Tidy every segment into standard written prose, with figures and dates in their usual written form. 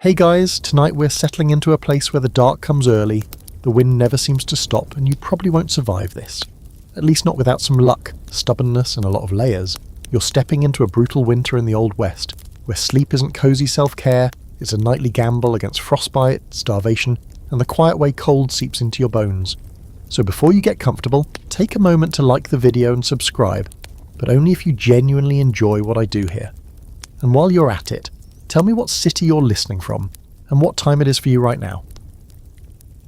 Hey guys, tonight we're settling into a place where the dark comes early, the wind never seems to stop, and you probably won't survive this. At least not without some luck, stubbornness, and a lot of layers. You're stepping into a brutal winter in the Old West, where sleep isn't cozy self-care, it's a nightly gamble against frostbite, starvation, and the quiet way cold seeps into your bones. So before you get comfortable, take a moment to like the video and subscribe, but only if you genuinely enjoy what I do here. And while you're at it, tell me what city you're listening from, and what time it is for you right now.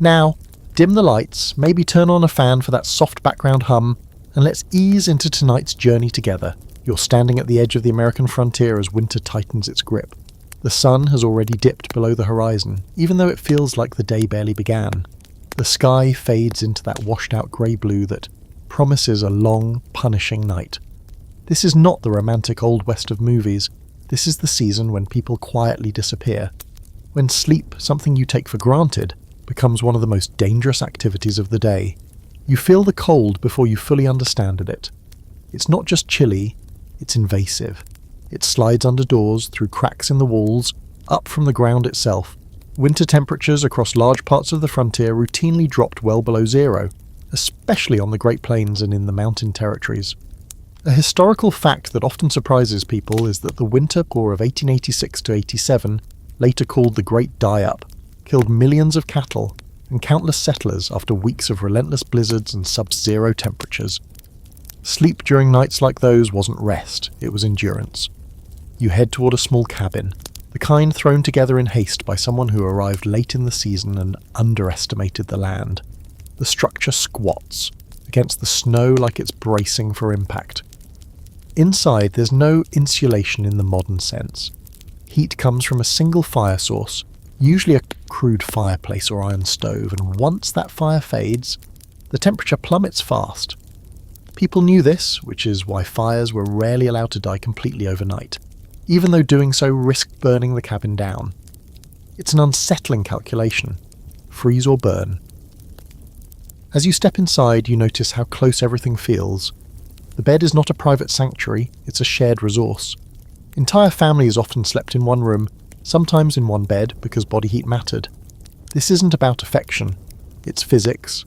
Now, dim the lights, maybe turn on a fan for that soft background hum, and let's ease into tonight's journey together. You're standing at the edge of the American frontier as winter tightens its grip. The sun has already dipped below the horizon, even though it feels like the day barely began. The sky fades into that washed-out grey-blue that promises a long, punishing night. This is not the romantic Old West of movies. This is the season when people quietly disappear. When sleep, something you take for granted, becomes one of the most dangerous activities of the day. You feel the cold before you fully understand it. It's not just chilly, it's invasive. It slides under doors, through cracks in the walls, up from the ground itself. Winter temperatures across large parts of the frontier routinely dropped well below zero, especially on the Great Plains and in the mountain territories. A historical fact that often surprises people is that the Winter War of 1886 to 87, later called the Great Die-Up, killed millions of cattle and countless settlers after weeks of relentless blizzards and sub-zero temperatures. Sleep during nights like those wasn't rest, it was endurance. You head toward a small cabin, the kind thrown together in haste by someone who arrived late in the season and underestimated the land. The structure squats against the snow like it's bracing for impact. Inside, there's no insulation in the modern sense. Heat comes from a single fire source, usually a crude fireplace or iron stove, and once that fire fades, the temperature plummets fast. People knew this, which is why fires were rarely allowed to die completely overnight, even though doing so risked burning the cabin down. It's an unsettling calculation. Freeze or burn. As you step inside, you notice how close everything feels. The bed is not a private sanctuary, it's a shared resource. Entire families often slept in one room, sometimes in one bed because body heat mattered. This isn't about affection, it's physics.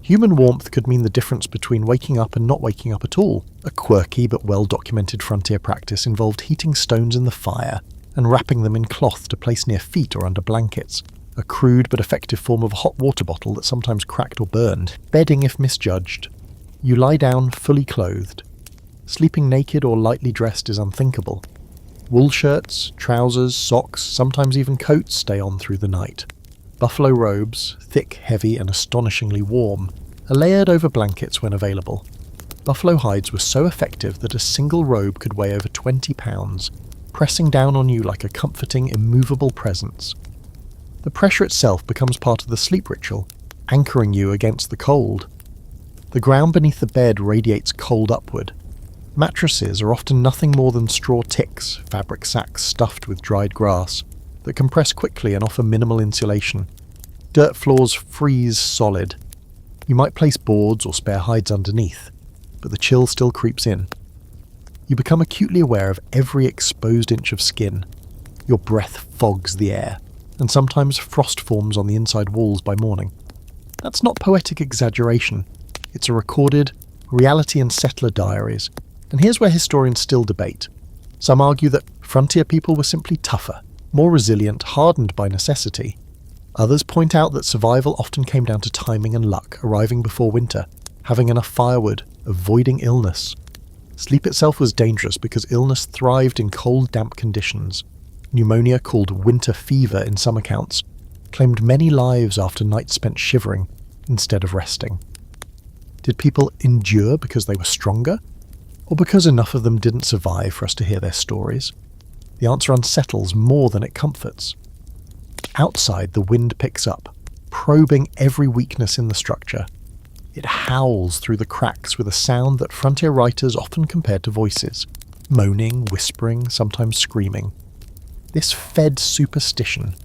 Human warmth could mean the difference between waking up and not waking up at all. A quirky but well-documented frontier practice involved heating stones in the fire and wrapping them in cloth to place near feet or under blankets. A crude but effective form of a hot water bottle that sometimes cracked or burned. Bedding if misjudged. You lie down fully clothed. Sleeping naked or lightly dressed is unthinkable. Wool shirts, trousers, socks, sometimes even coats stay on through the night. Buffalo robes, thick, heavy, and astonishingly warm, are layered over blankets when available. Buffalo hides were so effective that a single robe could weigh over 20 pounds, pressing down on you like a comforting, immovable presence. The pressure itself becomes part of the sleep ritual, anchoring you against the cold. The ground beneath the bed radiates cold upward. Mattresses are often nothing more than straw ticks, fabric sacks stuffed with dried grass, that compress quickly and offer minimal insulation. Dirt floors freeze solid. You might place boards or spare hides underneath, but the chill still creeps in. You become acutely aware of every exposed inch of skin. Your breath fogs the air, and sometimes frost forms on the inside walls by morning. That's not poetic exaggeration. It's a recorded reality in settler diaries, and here's where historians still debate. Some argue that frontier people were simply tougher, more resilient, hardened by necessity. Others point out that survival often came down to timing and luck, arriving before winter, having enough firewood, avoiding illness. Sleep itself was dangerous because illness thrived in cold, damp conditions. Pneumonia, called winter fever in some accounts, claimed many lives after nights spent shivering instead of resting. Did people endure because they were stronger? Or because enough of them didn't survive for us to hear their stories? The answer unsettles more than it comforts. Outside, the wind picks up, probing every weakness in the structure. It howls through the cracks with a sound that frontier writers often compared to voices, moaning, whispering, sometimes screaming. This fed superstition.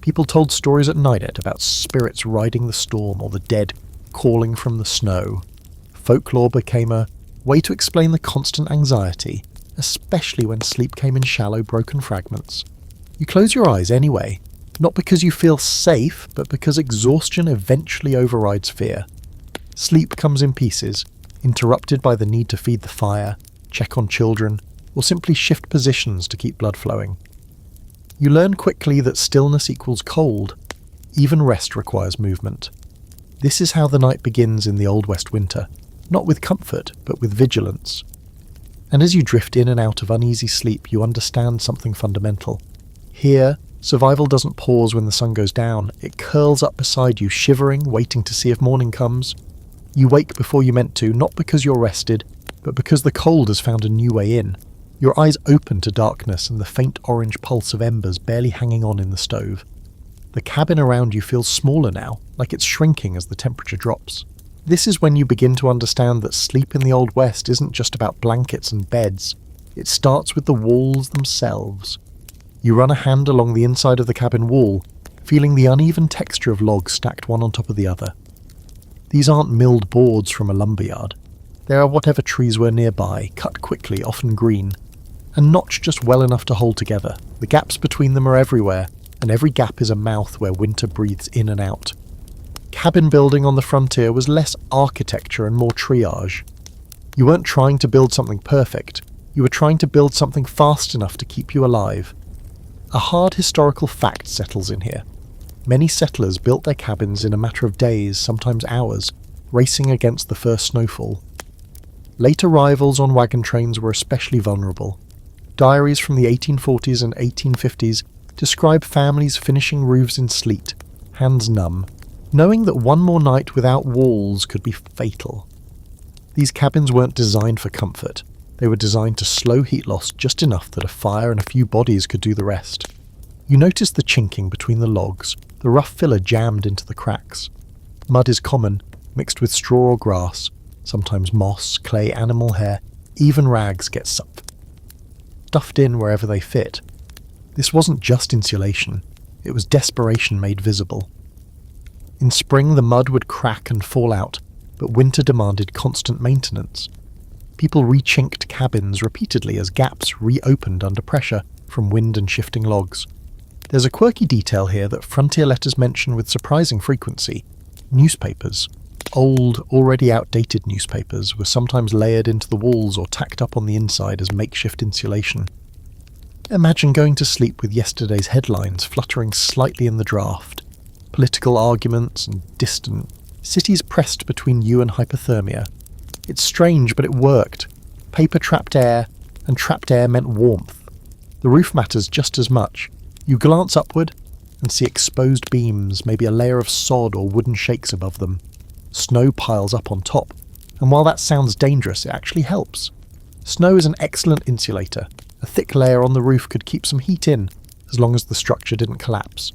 People told stories at night about spirits riding the storm or the dead calling from the snow. Folklore became a way to explain the constant anxiety, especially when sleep came in shallow, broken fragments. You close your eyes anyway, not because you feel safe, but because exhaustion eventually overrides fear. Sleep comes in pieces, interrupted by the need to feed the fire, check on children, or simply shift positions to keep blood flowing. You learn quickly that stillness equals cold. Even rest requires movement. This is how the night begins in the Old West winter, not with comfort, but with vigilance. And as you drift in and out of uneasy sleep, you understand something fundamental. Here, survival doesn't pause when the sun goes down. It curls up beside you, shivering, waiting to see if morning comes. You wake before you meant to, not because you're rested, but because the cold has found a new way in. Your eyes open to darkness and the faint orange pulse of embers barely hanging on in the stove. The cabin around you feels smaller now, like it's shrinking as the temperature drops. This is when you begin to understand that sleep in the Old West isn't just about blankets and beds. It starts with the walls themselves. You run a hand along the inside of the cabin wall, feeling the uneven texture of logs stacked one on top of the other. These aren't milled boards from a lumberyard. They are whatever trees were nearby, cut quickly, often green, and notched just well enough to hold together. The gaps between them are everywhere, and every gap is a mouth where winter breathes in and out. Cabin building on the frontier was less architecture and more triage. You weren't trying to build something perfect, you were trying to build something fast enough to keep you alive. A hard historical fact settles in here. Many settlers built their cabins in a matter of days, sometimes hours, racing against the first snowfall. Late arrivals on wagon trains were especially vulnerable. Diaries from the 1840s and 1850s describe families finishing roofs in sleet, hands numb, knowing that one more night without walls could be fatal. These cabins weren't designed for comfort. They were designed to slow heat loss just enough that a fire and a few bodies could do the rest. You notice the chinking between the logs, the rough filler jammed into the cracks. Mud is common, mixed with straw or grass, sometimes moss, clay, animal hair, even rags get stuffed in wherever they fit. This wasn't just insulation, it was desperation made visible. In spring the mud would crack and fall out, but winter demanded constant maintenance. People re-chinked cabins repeatedly as gaps reopened under pressure from wind and shifting logs. There's a quirky detail here that frontier letters mention with surprising frequency. Newspapers. Old, already outdated newspapers were sometimes layered into the walls or tacked up on the inside as makeshift insulation. Imagine going to sleep with yesterday's headlines fluttering slightly in the draft. Political arguments and distant cities pressed between you and hypothermia. It's strange, but it worked. Paper trapped air, and trapped air meant warmth. The roof matters just as much. You glance upward and see exposed beams, maybe a layer of sod or wooden shakes above them. Snow piles up on top, and while that sounds dangerous, it actually helps. Snow is an excellent insulator. A thick layer on the roof could keep some heat in, as long as the structure didn't collapse.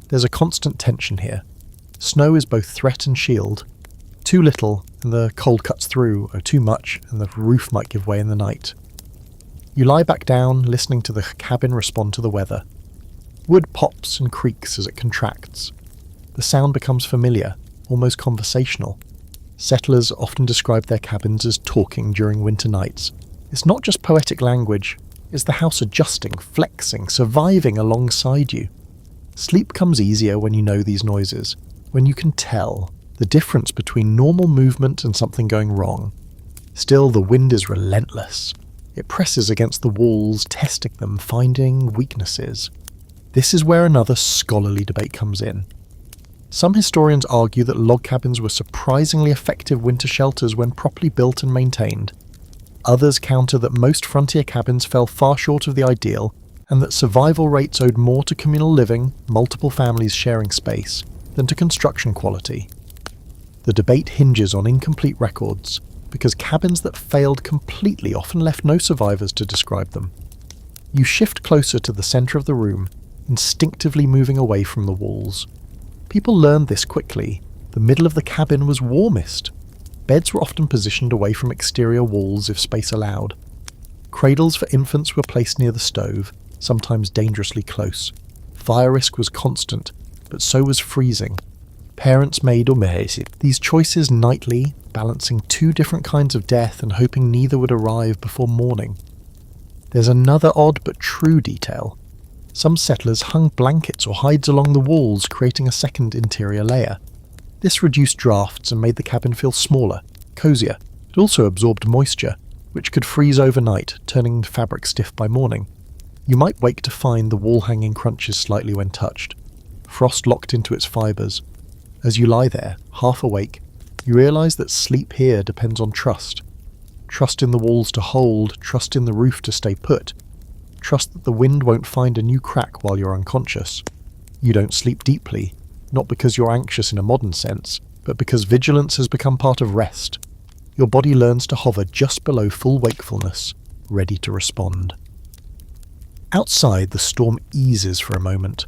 There's a constant tension here. Snow is both threat and shield. Too little, and the cold cuts through, or too much, and the roof might give way in the night. You lie back down, listening to the cabin respond to the weather. Wood pops and creaks as it contracts. The sound becomes familiar, almost conversational. Settlers often describe their cabins as talking during winter nights. It's not just poetic language, it's the house adjusting, flexing, surviving alongside you. Sleep comes easier when you know these noises, when you can tell the difference between normal movement and something going wrong. Still, the wind is relentless. It presses against the walls, testing them, finding weaknesses. This is where another scholarly debate comes in. Some historians argue that log cabins were surprisingly effective winter shelters when properly built and maintained. Others counter that most frontier cabins fell far short of the ideal, and that survival rates owed more to communal living, multiple families sharing space, than to construction quality. The debate hinges on incomplete records, because cabins that failed completely often left no survivors to describe them. You shift closer to the centre of the room, instinctively moving away from the walls. People learned this quickly. The middle of the cabin was warmest. Beds were often positioned away from exterior walls if space allowed. Cradles for infants were placed near the stove, sometimes dangerously close. Fire risk was constant, but so was freezing. Parents made these choices nightly, balancing two different kinds of death and hoping neither would arrive before morning. There's another odd but true detail. Some settlers hung blankets or hides along the walls, creating a second interior layer. This reduced drafts and made the cabin feel smaller, cozier. It also absorbed moisture, which could freeze overnight, turning the fabric stiff by morning. You might wake to find the wall hanging crunches slightly when touched, frost locked into its fibres. As you lie there, half awake, you realise that sleep here depends on trust. Trust in the walls to hold, trust in the roof to stay put, trust that the wind won't find a new crack while you're unconscious. You don't sleep deeply, not because you're anxious in a modern sense, but because vigilance has become part of rest. Your body learns to hover just below full wakefulness, ready to respond. Outside, the storm eases for a moment.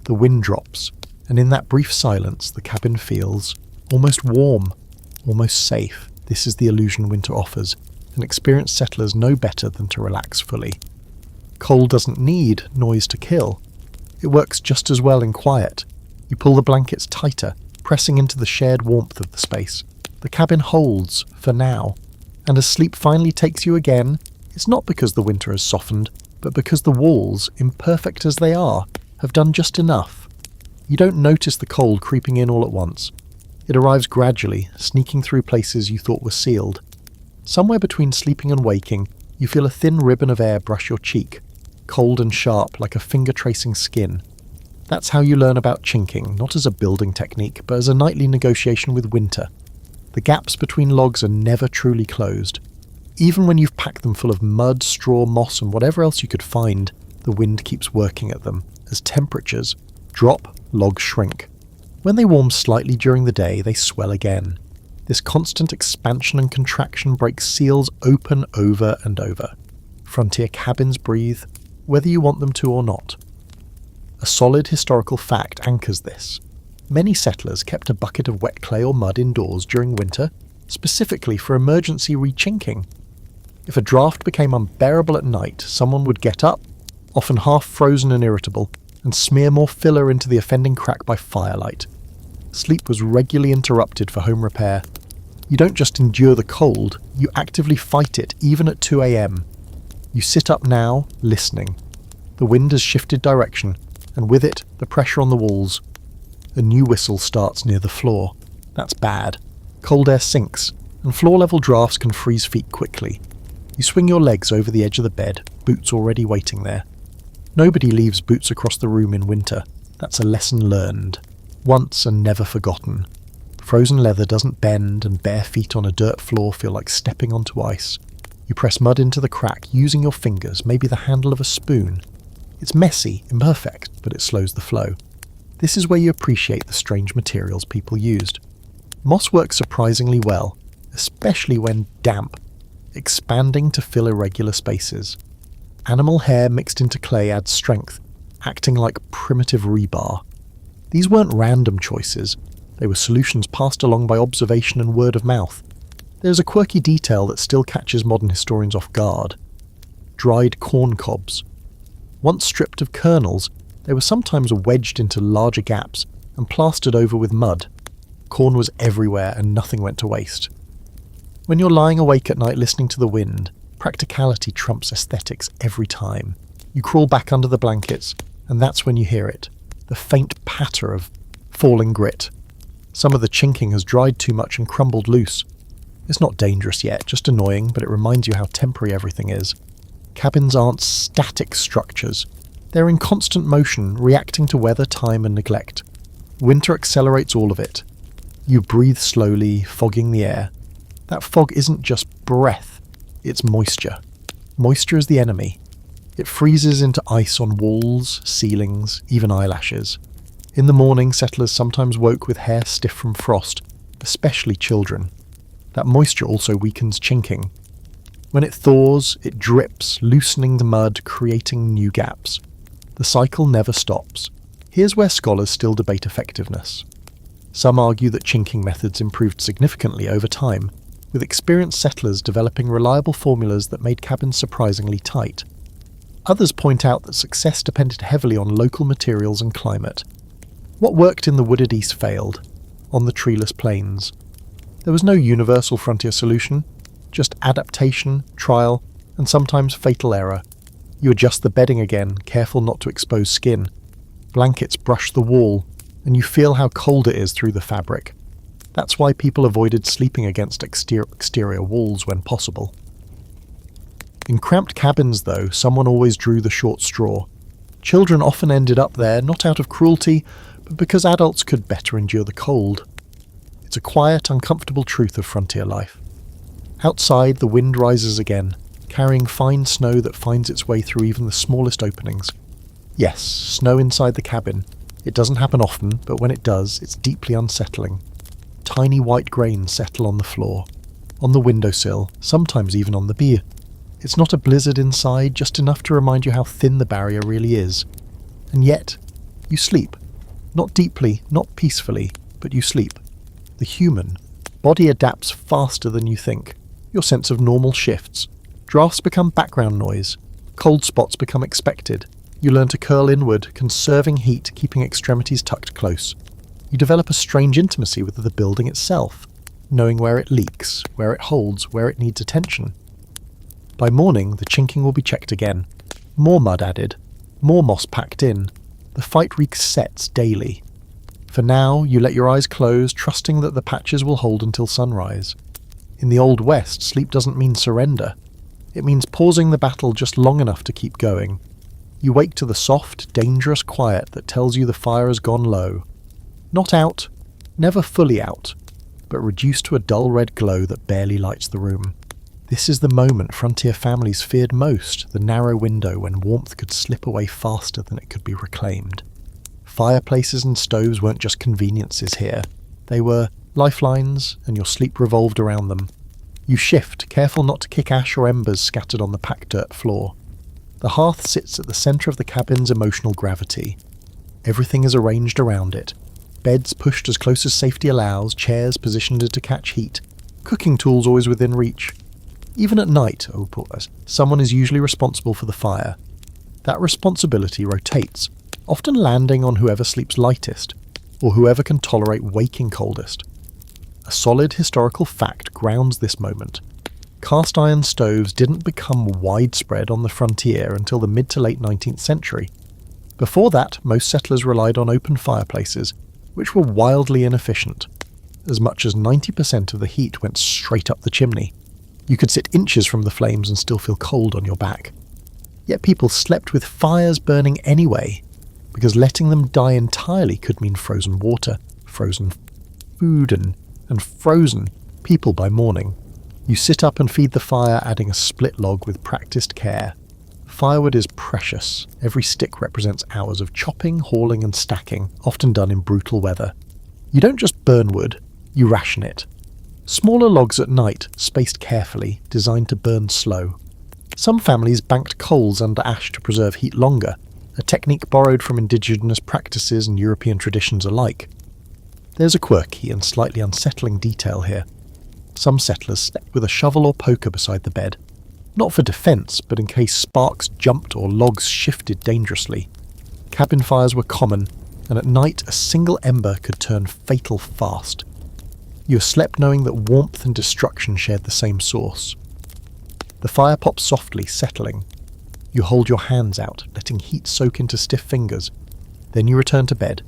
The wind drops, and in that brief silence, the cabin feels almost warm, almost safe. This is the illusion winter offers, and experienced settlers know better than to relax fully. Cold doesn't need noise to kill. It works just as well in quiet. You pull the blankets tighter, pressing into the shared warmth of the space. The cabin holds, for now, and as sleep finally takes you again, it's not because the winter has softened, but because the walls, imperfect as they are, have done just enough. You don't notice the cold creeping in all at once. It arrives gradually, sneaking through places you thought were sealed. Somewhere between sleeping and waking, you feel a thin ribbon of air brush your cheek, cold and sharp like a finger-tracing skin. That's how you learn about chinking, not as a building technique, but as a nightly negotiation with winter. The gaps between logs are never truly closed. Even when you've packed them full of mud, straw, moss, and whatever else you could find, the wind keeps working at them. As temperatures drop, logs shrink. When they warm slightly during the day, they swell again. This constant expansion and contraction breaks seals open over and over. Frontier cabins breathe, whether you want them to or not. A solid historical fact anchors this. Many settlers kept a bucket of wet clay or mud indoors during winter, specifically for emergency rechinking. If a draft became unbearable at night, someone would get up, often half frozen and irritable, and smear more filler into the offending crack by firelight. Sleep was regularly interrupted for home repair. You don't just endure the cold, you actively fight it, even at 2 a.m. You sit up now, listening. The wind has shifted direction, and with it, the pressure on the walls. A new whistle starts near the floor. That's bad. Cold air sinks, and floor-level drafts can freeze feet quickly. You swing your legs over the edge of the bed, boots already waiting there. Nobody leaves boots across the room in winter. That's a lesson learned. Once and never forgotten. Frozen leather doesn't bend, and bare feet on a dirt floor feel like stepping onto ice. You press mud into the crack using your fingers, maybe the handle of a spoon. It's messy, imperfect, but it slows the flow. This is where you appreciate the strange materials people used. Moss works surprisingly well, especially when damp, expanding to fill irregular spaces. Animal hair mixed into clay adds strength, acting like primitive rebar. These weren't random choices, they were solutions passed along by observation and word of mouth. There's a quirky detail that still catches modern historians off guard. Dried corn cobs. Once stripped of kernels, they were sometimes wedged into larger gaps and plastered over with mud. Corn was everywhere and nothing went to waste. When you're lying awake at night listening to the wind, practicality trumps aesthetics every time. You crawl back under the blankets, and that's when you hear it. The faint patter of falling grit. Some of the chinking has dried too much and crumbled loose. It's not dangerous yet, just annoying, but it reminds you how temporary everything is. Cabins aren't static structures. They're in constant motion, reacting to weather, time, and neglect. Winter accelerates all of it. You breathe slowly, fogging the air. That fog isn't just breath, it's moisture. Moisture is the enemy. It freezes into ice on walls, ceilings, even eyelashes. In the morning, settlers sometimes woke with hair stiff from frost, especially children. That moisture also weakens chinking. When it thaws, it drips, loosening the mud, creating new gaps. The cycle never stops. Here's where scholars still debate effectiveness. Some argue that chinking methods improved significantly over time, with experienced settlers developing reliable formulas that made cabins surprisingly tight. Others point out that success depended heavily on local materials and climate. What worked in the wooded east failed, on the treeless plains. There was no universal frontier solution, just adaptation, trial, and sometimes fatal error. You adjust the bedding again, careful not to expose skin. Blankets brush the wall, and you feel how cold it is through the fabric. That's why people avoided sleeping against exterior walls when possible. In cramped cabins, though, someone always drew the short straw. Children often ended up there, not out of cruelty, but because adults could better endure the cold. It's a quiet, uncomfortable truth of frontier life. Outside, the wind rises again, carrying fine snow that finds its way through even the smallest openings. Yes, snow inside the cabin. It doesn't happen often, but when it does, it's deeply unsettling. Tiny white grains settle on the floor, on the windowsill, sometimes even on the beer. It's not a blizzard inside, just enough to remind you how thin the barrier really is. And yet, you sleep. Not deeply, not peacefully, but you sleep. The human body adapts faster than you think. Your sense of normal shifts. Drafts become background noise. Cold spots become expected. You learn to curl inward, conserving heat, keeping extremities tucked close. You develop a strange intimacy with the building itself, knowing where it leaks, where it holds, where it needs attention. By morning, the chinking will be checked again. More mud added, more moss packed in. The fight resets daily. For now, you let your eyes close, trusting that the patches will hold until sunrise. In the Old West, sleep doesn't mean surrender. It means pausing the battle just long enough to keep going. You wake to the soft, dangerous quiet that tells you the fire has gone low. Not out, never fully out, but reduced to a dull red glow that barely lights the room. This is the moment frontier families feared most, the narrow window when warmth could slip away faster than it could be reclaimed. Fireplaces and stoves weren't just conveniences here. They were lifelines, and your sleep revolved around them. You shift, careful not to kick ash or embers scattered on the packed dirt floor. The hearth sits at the centre of the cabin's emotional gravity. Everything is arranged around it. Beds pushed as close as safety allows, chairs positioned to catch heat, cooking tools always within reach. Even at night, someone is usually responsible for the fire. That responsibility rotates, often landing on whoever sleeps lightest, or whoever can tolerate waking coldest. A solid historical fact grounds this moment. Cast iron stoves didn't become widespread on the frontier until the mid to late 19th century. Before that, most settlers relied on open fireplaces, which were wildly inefficient. As much as 90% of the heat went straight up the chimney. You could sit inches from the flames and still feel cold on your back. Yet people slept with fires burning anyway, because letting them die entirely could mean frozen water, frozen food, and frozen people by morning. You sit up and feed the fire, adding a split log with practiced care. Firewood is precious. Every stick represents hours of chopping, hauling, and stacking, often done in brutal weather. You don't just burn wood, you ration it. Smaller logs at night, spaced carefully, designed to burn slow. Some families banked coals under ash to preserve heat longer, a technique borrowed from indigenous practices and European traditions alike. There's a quirky and slightly unsettling detail here. Some settlers slept with a shovel or poker beside the bed, not for defence, but in case sparks jumped or logs shifted dangerously. Cabin fires were common, and at night a single ember could turn fatal fast. You slept knowing that warmth and destruction shared the same source. The fire pops softly, settling. You hold your hands out, letting heat soak into stiff fingers. Then you return to bed,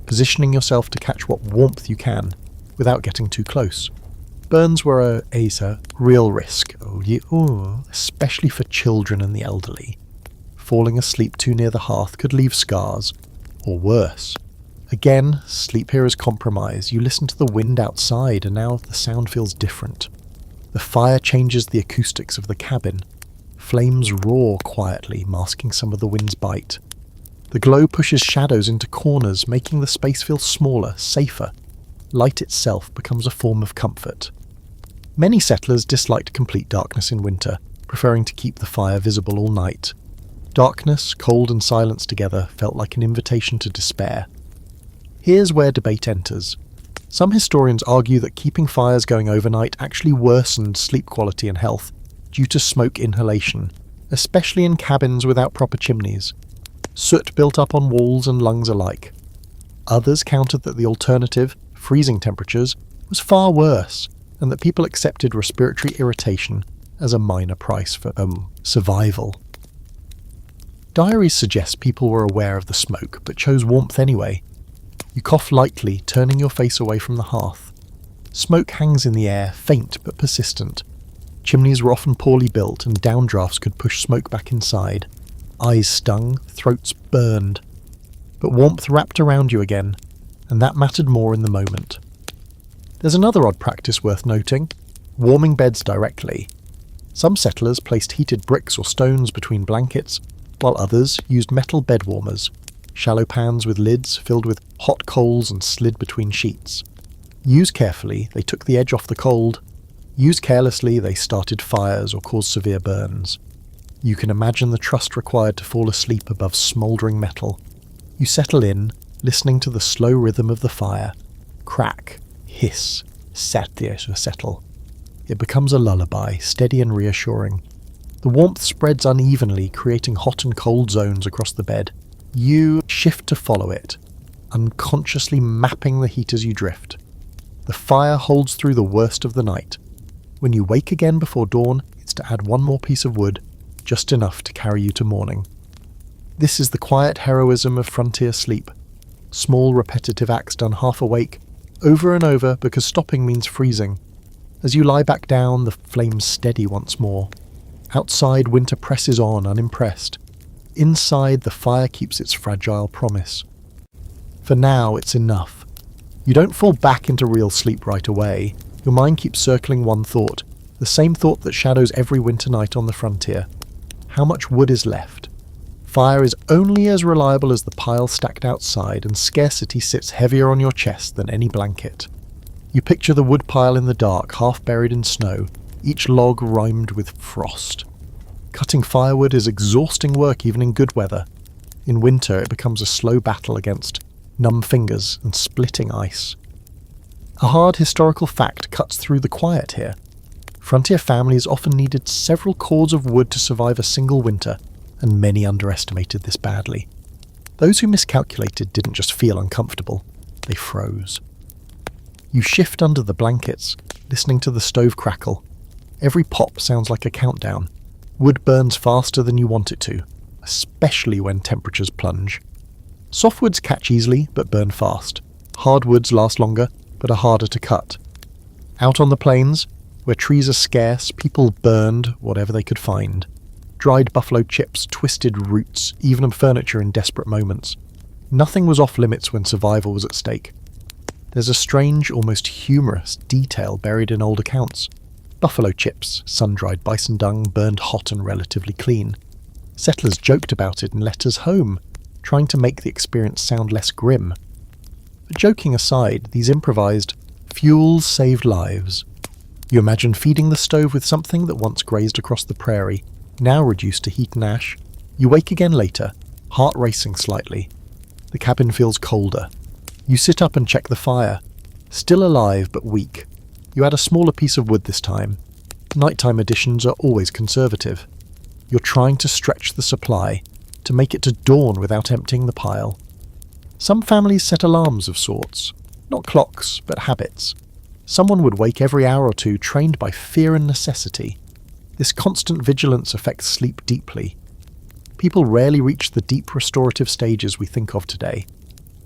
positioning yourself to catch what warmth you can, without getting too close. Burns were a real risk, especially for children and the elderly. Falling asleep too near the hearth could leave scars, or worse. Again, sleep here is compromised. You listen to the wind outside, and now the sound feels different. The fire changes the acoustics of the cabin. Flames roar quietly, masking some of the wind's bite. The glow pushes shadows into corners, making the space feel smaller, safer. Light itself becomes a form of comfort. Many settlers disliked complete darkness in winter, preferring to keep the fire visible all night. Darkness, cold and silence together felt like an invitation to despair. Here's where debate enters. Some historians argue that keeping fires going overnight actually worsened sleep quality and health due to smoke inhalation, especially in cabins without proper chimneys. Soot built up on walls and lungs alike. Others countered that the alternative, freezing temperatures, was far worse, and that people accepted respiratory irritation as a minor price for survival. Diaries suggest people were aware of the smoke, but chose warmth anyway. You cough lightly, turning your face away from the hearth. Smoke hangs in the air, faint but persistent. Chimneys were often poorly built, and downdrafts could push smoke back inside. Eyes stung, throats burned. But warmth wrapped around you again, and that mattered more in the moment. There's another odd practice worth noting: warming beds directly. Some settlers placed heated bricks or stones between blankets, while others used metal bed warmers, shallow pans with lids filled with hot coals and slid between sheets. Used carefully, they took the edge off the cold. Used carelessly, they started fires or caused severe burns. You can imagine the trust required to fall asleep above smouldering metal. You settle in, listening to the slow rhythm of the fire. Crack, hiss, settle. It becomes a lullaby, steady and reassuring. The warmth spreads unevenly, creating hot and cold zones across the bed. You shift to follow it, unconsciously mapping the heat as you drift. The fire holds through the worst of the night. When you wake again before dawn, it's to add one more piece of wood, just enough to carry you to morning. This is the quiet heroism of frontier sleep. Small repetitive acts done half awake, over and over, because stopping means freezing. As you lie back down, the flames steady once more. Outside, winter presses on, unimpressed. Inside, the fire keeps its fragile promise. For now, it's enough. You don't fall back into real sleep right away. Your mind keeps circling one thought, the same thought that shadows every winter night on the frontier. How much wood is left? Fire is only as reliable as the pile stacked outside, and scarcity sits heavier on your chest than any blanket. You picture the wood pile in the dark, half buried in snow, each log rimed with frost. Cutting firewood is exhausting work even in good weather. In winter, it becomes a slow battle against numb fingers and splitting ice. A hard historical fact cuts through the quiet here. Frontier families often needed several cords of wood to survive a single winter, and many underestimated this badly. Those who miscalculated didn't just feel uncomfortable, they froze. You shift under the blankets, listening to the stove crackle. Every pop sounds like a countdown. Wood burns faster than you want it to, especially when temperatures plunge. Softwoods catch easily, but burn fast. Hardwoods last longer, but are harder to cut. Out on the plains, where trees are scarce, people burned whatever they could find. Dried buffalo chips, twisted roots, even furniture in desperate moments. Nothing was off limits when survival was at stake. There's a strange, almost humorous detail buried in old accounts. Buffalo chips, sun-dried bison dung, burned hot and relatively clean. Settlers joked about it in letters home, trying to make the experience sound less grim. But joking aside, these improvised fuels saved lives. You imagine feeding the stove with something that once grazed across the prairie, now reduced to heat and ash. You wake again later, heart racing slightly. The cabin feels colder. You sit up and check the fire. Still alive, but weak. You add a smaller piece of wood this time. Nighttime additions are always conservative. You're trying to stretch the supply, to make it to dawn without emptying the pile. Some families set alarms of sorts. Not clocks, but habits. Someone would wake every hour or two, trained by fear and necessity. This constant vigilance affects sleep deeply. People rarely reach the deep restorative stages we think of today.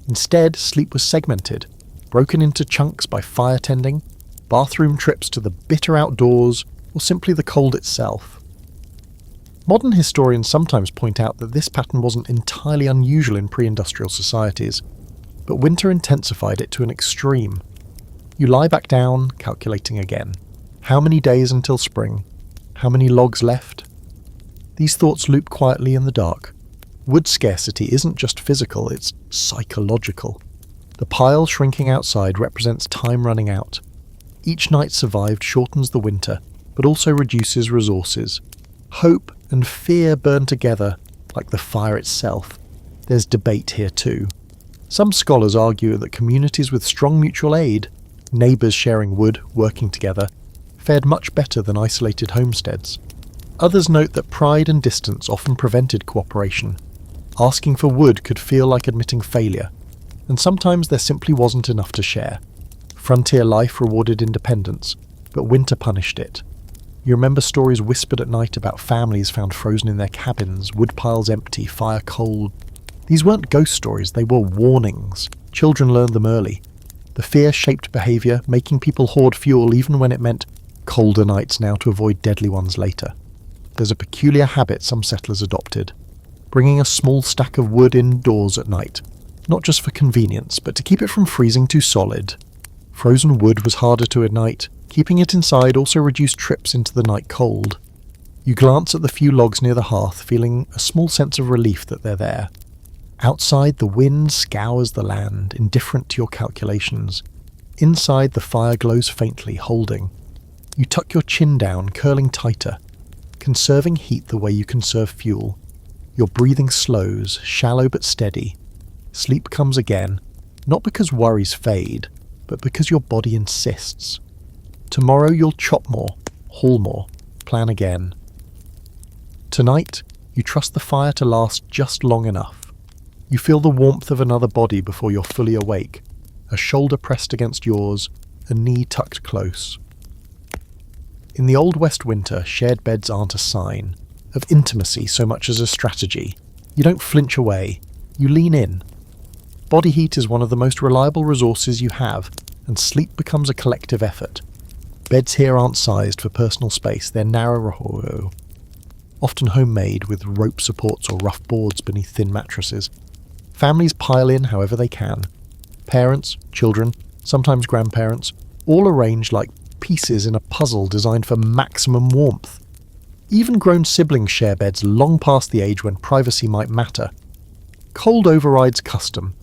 Instead, sleep was segmented, broken into chunks by fire tending, bathroom trips to the bitter outdoors, or simply the cold itself. Modern historians sometimes point out that this pattern wasn't entirely unusual in pre-industrial societies, but winter intensified it to an extreme. You lie back down, calculating again. How many days until spring? How many logs left? These thoughts loop quietly in the dark. Wood scarcity isn't just physical, it's psychological. The pile shrinking outside represents time running out. Each night survived shortens the winter, but also reduces resources. Hope and fear burn together, like the fire itself. There's debate here too. Some scholars argue that communities with strong mutual aid, neighbours sharing wood, working together, fared much better than isolated homesteads. Others note that pride and distance often prevented cooperation. Asking for wood could feel like admitting failure, and sometimes there simply wasn't enough to share. Frontier life rewarded independence, but winter punished it. You remember stories whispered at night about families found frozen in their cabins, wood piles empty, fire cold. These weren't ghost stories, they were warnings. Children learned them early. The fear shaped behaviour, making people hoard fuel even when it meant colder nights now to avoid deadly ones later. There's a peculiar habit some settlers adopted, bringing a small stack of wood indoors at night, not just for convenience, but to keep it from freezing too solid. Frozen wood was harder to ignite. Keeping it inside also reduced trips into the night cold. You glance at the few logs near the hearth, feeling a small sense of relief that they're there. Outside, the wind scours the land, indifferent to your calculations. Inside, the fire glows faintly, holding. You tuck your chin down, curling tighter, conserving heat the way you conserve fuel. Your breathing slows, shallow but steady. Sleep comes again, not because worries fade, but because your body insists. Tomorrow you'll chop more, haul more, plan again. Tonight, you trust the fire to last just long enough. You feel the warmth of another body before you're fully awake, a shoulder pressed against yours, a knee tucked close. In the Old West winter, shared beds aren't a sign of intimacy so much as a strategy. You don't flinch away, you lean in. Body heat is one of the most reliable resources you have, and sleep becomes a collective effort. Beds here aren't sized for personal space, they're narrow, often homemade with rope supports or rough boards beneath thin mattresses. Families pile in however they can. Parents, children, sometimes grandparents, all arranged like pieces in a puzzle designed for maximum warmth. Even grown siblings share beds long past the age when privacy might matter. Cold overrides custom.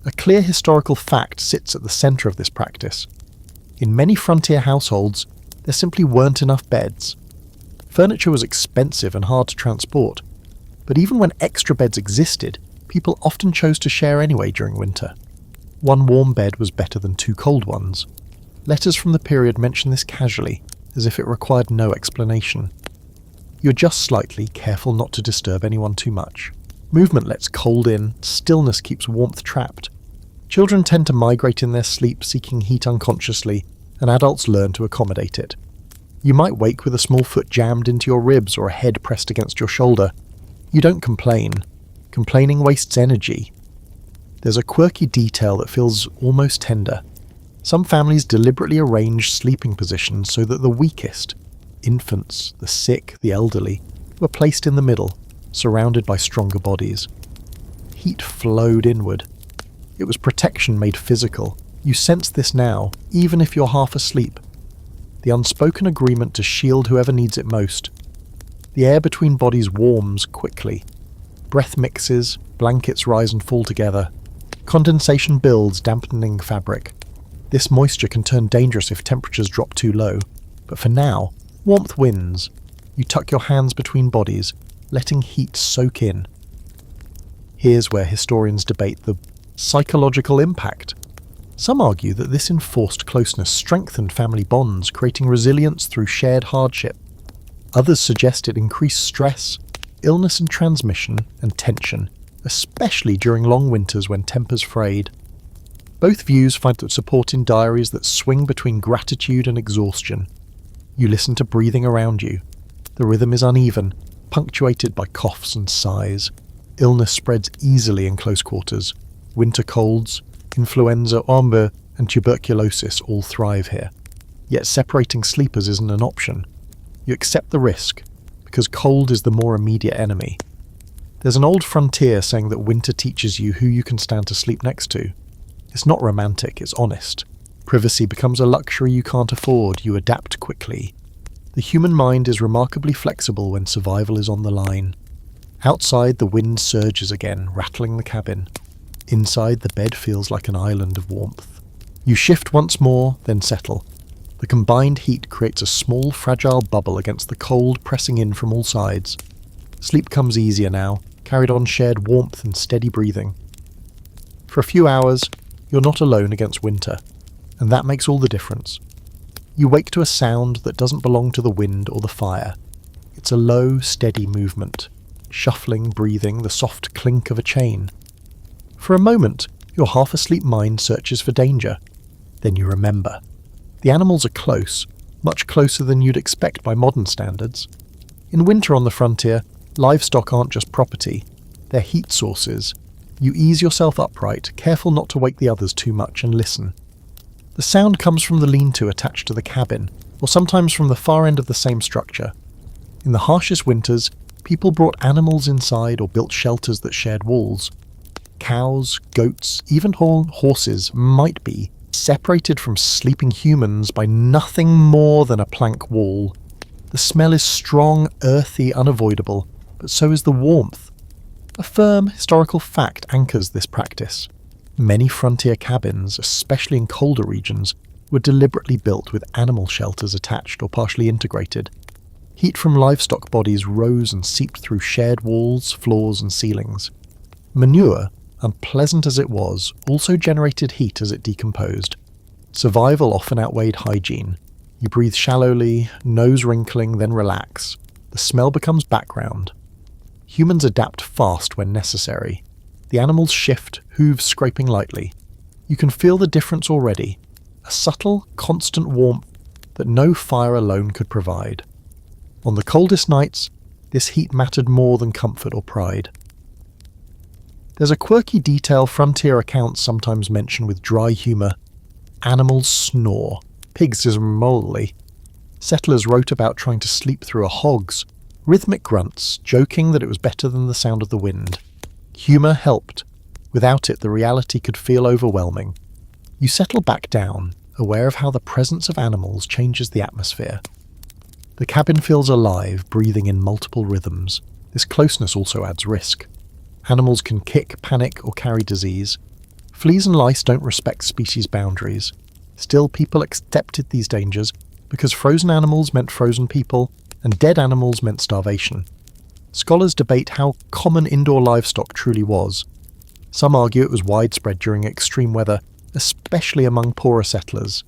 A clear historical fact sits at the centre of this practice. In many frontier households, there simply weren't enough beds. Furniture was expensive and hard to transport, but even when extra beds existed, people often chose to share anyway during winter. One warm bed was better than two cold ones. Letters from the period mention this casually, as if it required no explanation. You adjust slightly, careful not to disturb anyone too much. Movement lets cold in, stillness keeps warmth trapped. Children tend to migrate in their sleep, seeking heat unconsciously, and adults learn to accommodate it. You might wake with a small foot jammed into your ribs or a head pressed against your shoulder. You don't complain. Complaining wastes energy. There's a quirky detail that feels almost tender. Some families deliberately arrange sleeping positions so that the weakest, infants, the sick, the elderly, were placed in the middle, surrounded by stronger bodies. Heat flowed inward. It was protection made physical. You sense this now, even if you're half asleep. The unspoken agreement to shield whoever needs it most. The air between bodies warms quickly. Breath mixes, blankets rise and fall together. Condensation builds, dampening fabric. This moisture can turn dangerous if temperatures drop too low. But for now, warmth wins. You tuck your hands between bodies, letting heat soak in. Here's where historians debate the psychological impact. Some argue that this enforced closeness strengthened family bonds, creating resilience through shared hardship. Others suggest it increased stress, illness and transmission, and tension, especially during long winters when tempers frayed. Both views find support in diaries that swing between gratitude and exhaustion. You listen to breathing around you. The rhythm is uneven, punctuated by coughs and sighs. Illness spreads easily in close quarters. Winter colds, influenza, ombre, and tuberculosis all thrive here. Yet separating sleepers isn't an option. You accept the risk, because cold is the more immediate enemy. There's an old frontier saying that winter teaches you who you can stand to sleep next to. It's not romantic, it's honest. Privacy becomes a luxury you can't afford, you adapt quickly. The human mind is remarkably flexible when survival is on the line. Outside, the wind surges again, rattling the cabin. Inside, the bed feels like an island of warmth. You shift once more, then settle. The combined heat creates a small, fragile bubble against the cold pressing in from all sides. Sleep comes easier now, carried on shared warmth and steady breathing. For a few hours, you're not alone against winter, and that makes all the difference. You wake to a sound that doesn't belong to the wind or the fire. It's a low, steady movement. Shuffling, breathing, the soft clink of a chain. For a moment, your half-asleep mind searches for danger. Then you remember. The animals are close, much closer than you'd expect by modern standards. In winter on the frontier, livestock aren't just property, they're heat sources. You ease yourself upright, careful not to wake the others too much, and listen. The sound comes from the lean-to attached to the cabin, or sometimes from the far end of the same structure. In the harshest winters, people brought animals inside or built shelters that shared walls. Cows, goats, even horses might be separated from sleeping humans by nothing more than a plank wall. The smell is strong, earthy, unavoidable, but so is the warmth. A firm historical fact anchors this practice. Many frontier cabins, especially in colder regions, were deliberately built with animal shelters attached or partially integrated. Heat from livestock bodies rose and seeped through shared walls, floors, and ceilings. Manure, unpleasant as it was, also generated heat as it decomposed. Survival often outweighed hygiene. You breathe shallowly, nose wrinkling, then relax. The smell becomes background. Humans adapt fast when necessary. The animals shift, hooves scraping lightly. You can feel the difference already. A subtle, constant warmth that no fire alone could provide. On the coldest nights, this heat mattered more than comfort or pride. There's a quirky detail frontier accounts sometimes mention with dry humour. Animals snore. Pigs is moly. Settlers wrote about trying to sleep through a hog's. Rhythmic grunts, joking that it was better than the sound of the wind. Humour helped. Without it, the reality could feel overwhelming. You settle back down, aware of how the presence of animals changes the atmosphere. The cabin feels alive, breathing in multiple rhythms. This closeness also adds risk. Animals can kick, panic, or carry disease. Fleas and lice don't respect species boundaries. Still, people accepted these dangers because frozen animals meant frozen people, and dead animals meant starvation. Scholars debate how common indoor livestock truly was. Some argue it was widespread during extreme weather, especially among poorer settlers.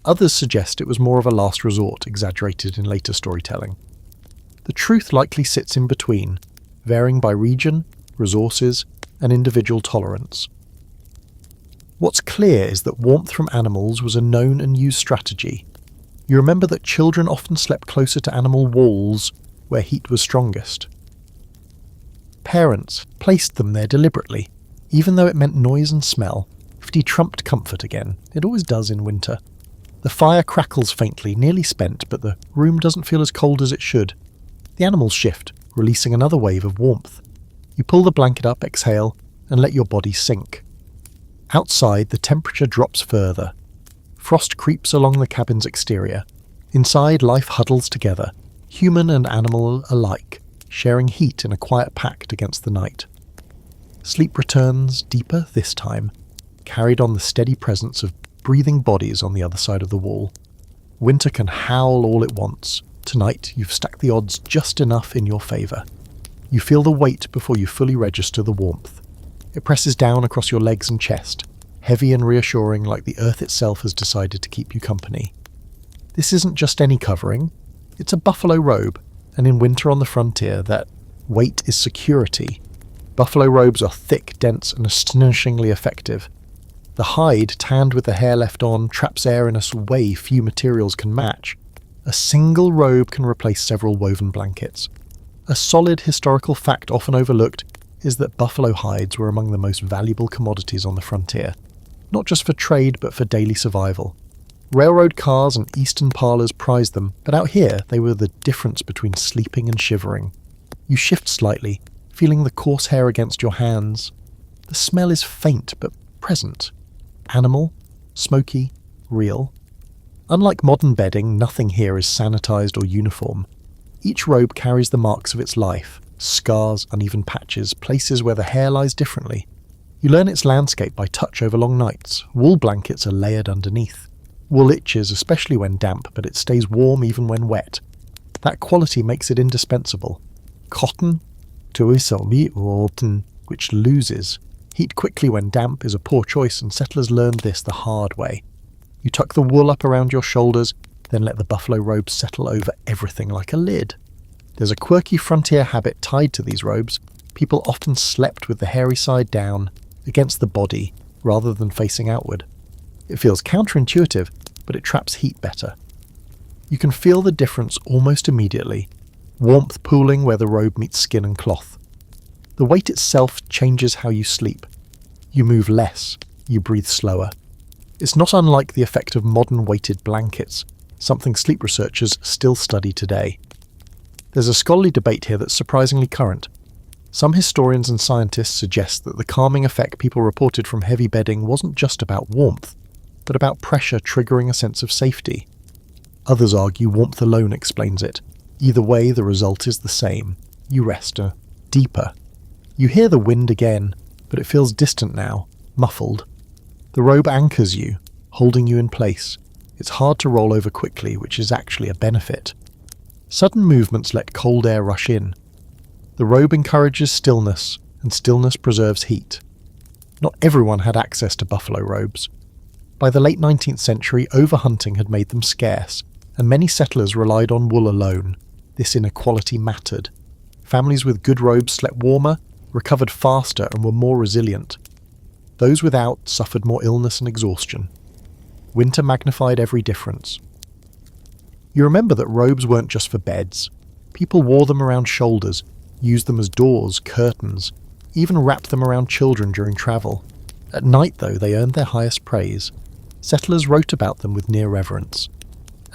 Others suggest it was more of a last resort, exaggerated in later storytelling. The truth likely sits in between, varying by region, resources, and individual tolerance. What's clear is that warmth from animals was a known and used strategy. You remember that children often slept closer to animal walls where heat was strongest. Parents placed them there deliberately, even though it meant noise and smell. Safety trumped comfort again. It always does in winter. The fire crackles faintly, nearly spent, but the room doesn't feel as cold as it should. The animals shift, releasing another wave of warmth. You pull the blanket up, exhale, and let your body sink. Outside, the temperature drops further. Frost creeps along the cabin's exterior. Inside, life huddles together, human and animal alike, sharing heat in a quiet pact against the night. Sleep returns, deeper this time, carried on the steady presence of breathing bodies on the other side of the wall. Winter can howl all it wants. Tonight, you've stacked the odds just enough in your favour. You feel the weight before you fully register the warmth. It presses down across your legs and chest, heavy and reassuring, like the earth itself has decided to keep you company. This isn't just any covering, it's a buffalo robe, and in winter on the frontier, that weight is security. Buffalo robes are thick, dense, and astonishingly effective. The hide, tanned with the hair left on, traps air in a way few materials can match. A single robe can replace several woven blankets. A solid historical fact often overlooked is that buffalo hides were among the most valuable commodities on the frontier, not just for trade but for daily survival. Railroad cars and eastern parlours prized them, but out here they were the difference between sleeping and shivering. You shift slightly, feeling the coarse hair against your hands. The smell is faint but present. Animal, smoky, real. Unlike modern bedding, nothing here is sanitized or uniform. Each robe carries the marks of its life, scars, uneven patches, places where the hair lies differently. You learn its landscape by touch over long nights. Wool blankets are layered underneath. Wool itches, especially when damp, but it stays warm even when wet. That quality makes it indispensable. Cotton, which loses. Heat quickly when damp is a poor choice, and settlers learned this the hard way. You tuck the wool up around your shoulders, then let the buffalo robes settle over everything like a lid. There's a quirky frontier habit tied to these robes. People often slept with the hairy side down, against the body, rather than facing outward. It feels counterintuitive, but it traps heat better. You can feel the difference almost immediately, warmth pooling where the robe meets skin and cloth. The weight itself changes how you sleep. You move less, you breathe slower. It's not unlike the effect of modern weighted blankets, something sleep researchers still study today. There's a scholarly debate here that's surprisingly current. Some historians and scientists suggest that the calming effect people reported from heavy bedding wasn't just about warmth, but about pressure triggering a sense of safety. Others argue warmth alone explains it. Either way, the result is the same. You rest deeper. You hear the wind again, but it feels distant now, muffled. The robe anchors you, holding you in place. It's hard to roll over quickly, which is actually a benefit. Sudden movements let cold air rush in. The robe encourages stillness, and stillness preserves heat. Not everyone had access to buffalo robes. By the late 19th century, overhunting had made them scarce, and many settlers relied on wool alone. This inequality mattered. Families with good robes slept warmer, recovered faster, and were more resilient. Those without suffered more illness and exhaustion. Winter magnified every difference. You remember that robes weren't just for beds. People wore them around shoulders, used them as doors, curtains, even wrapped them around children during travel. At night, though, they earned their highest praise. Settlers wrote about them with near reverence.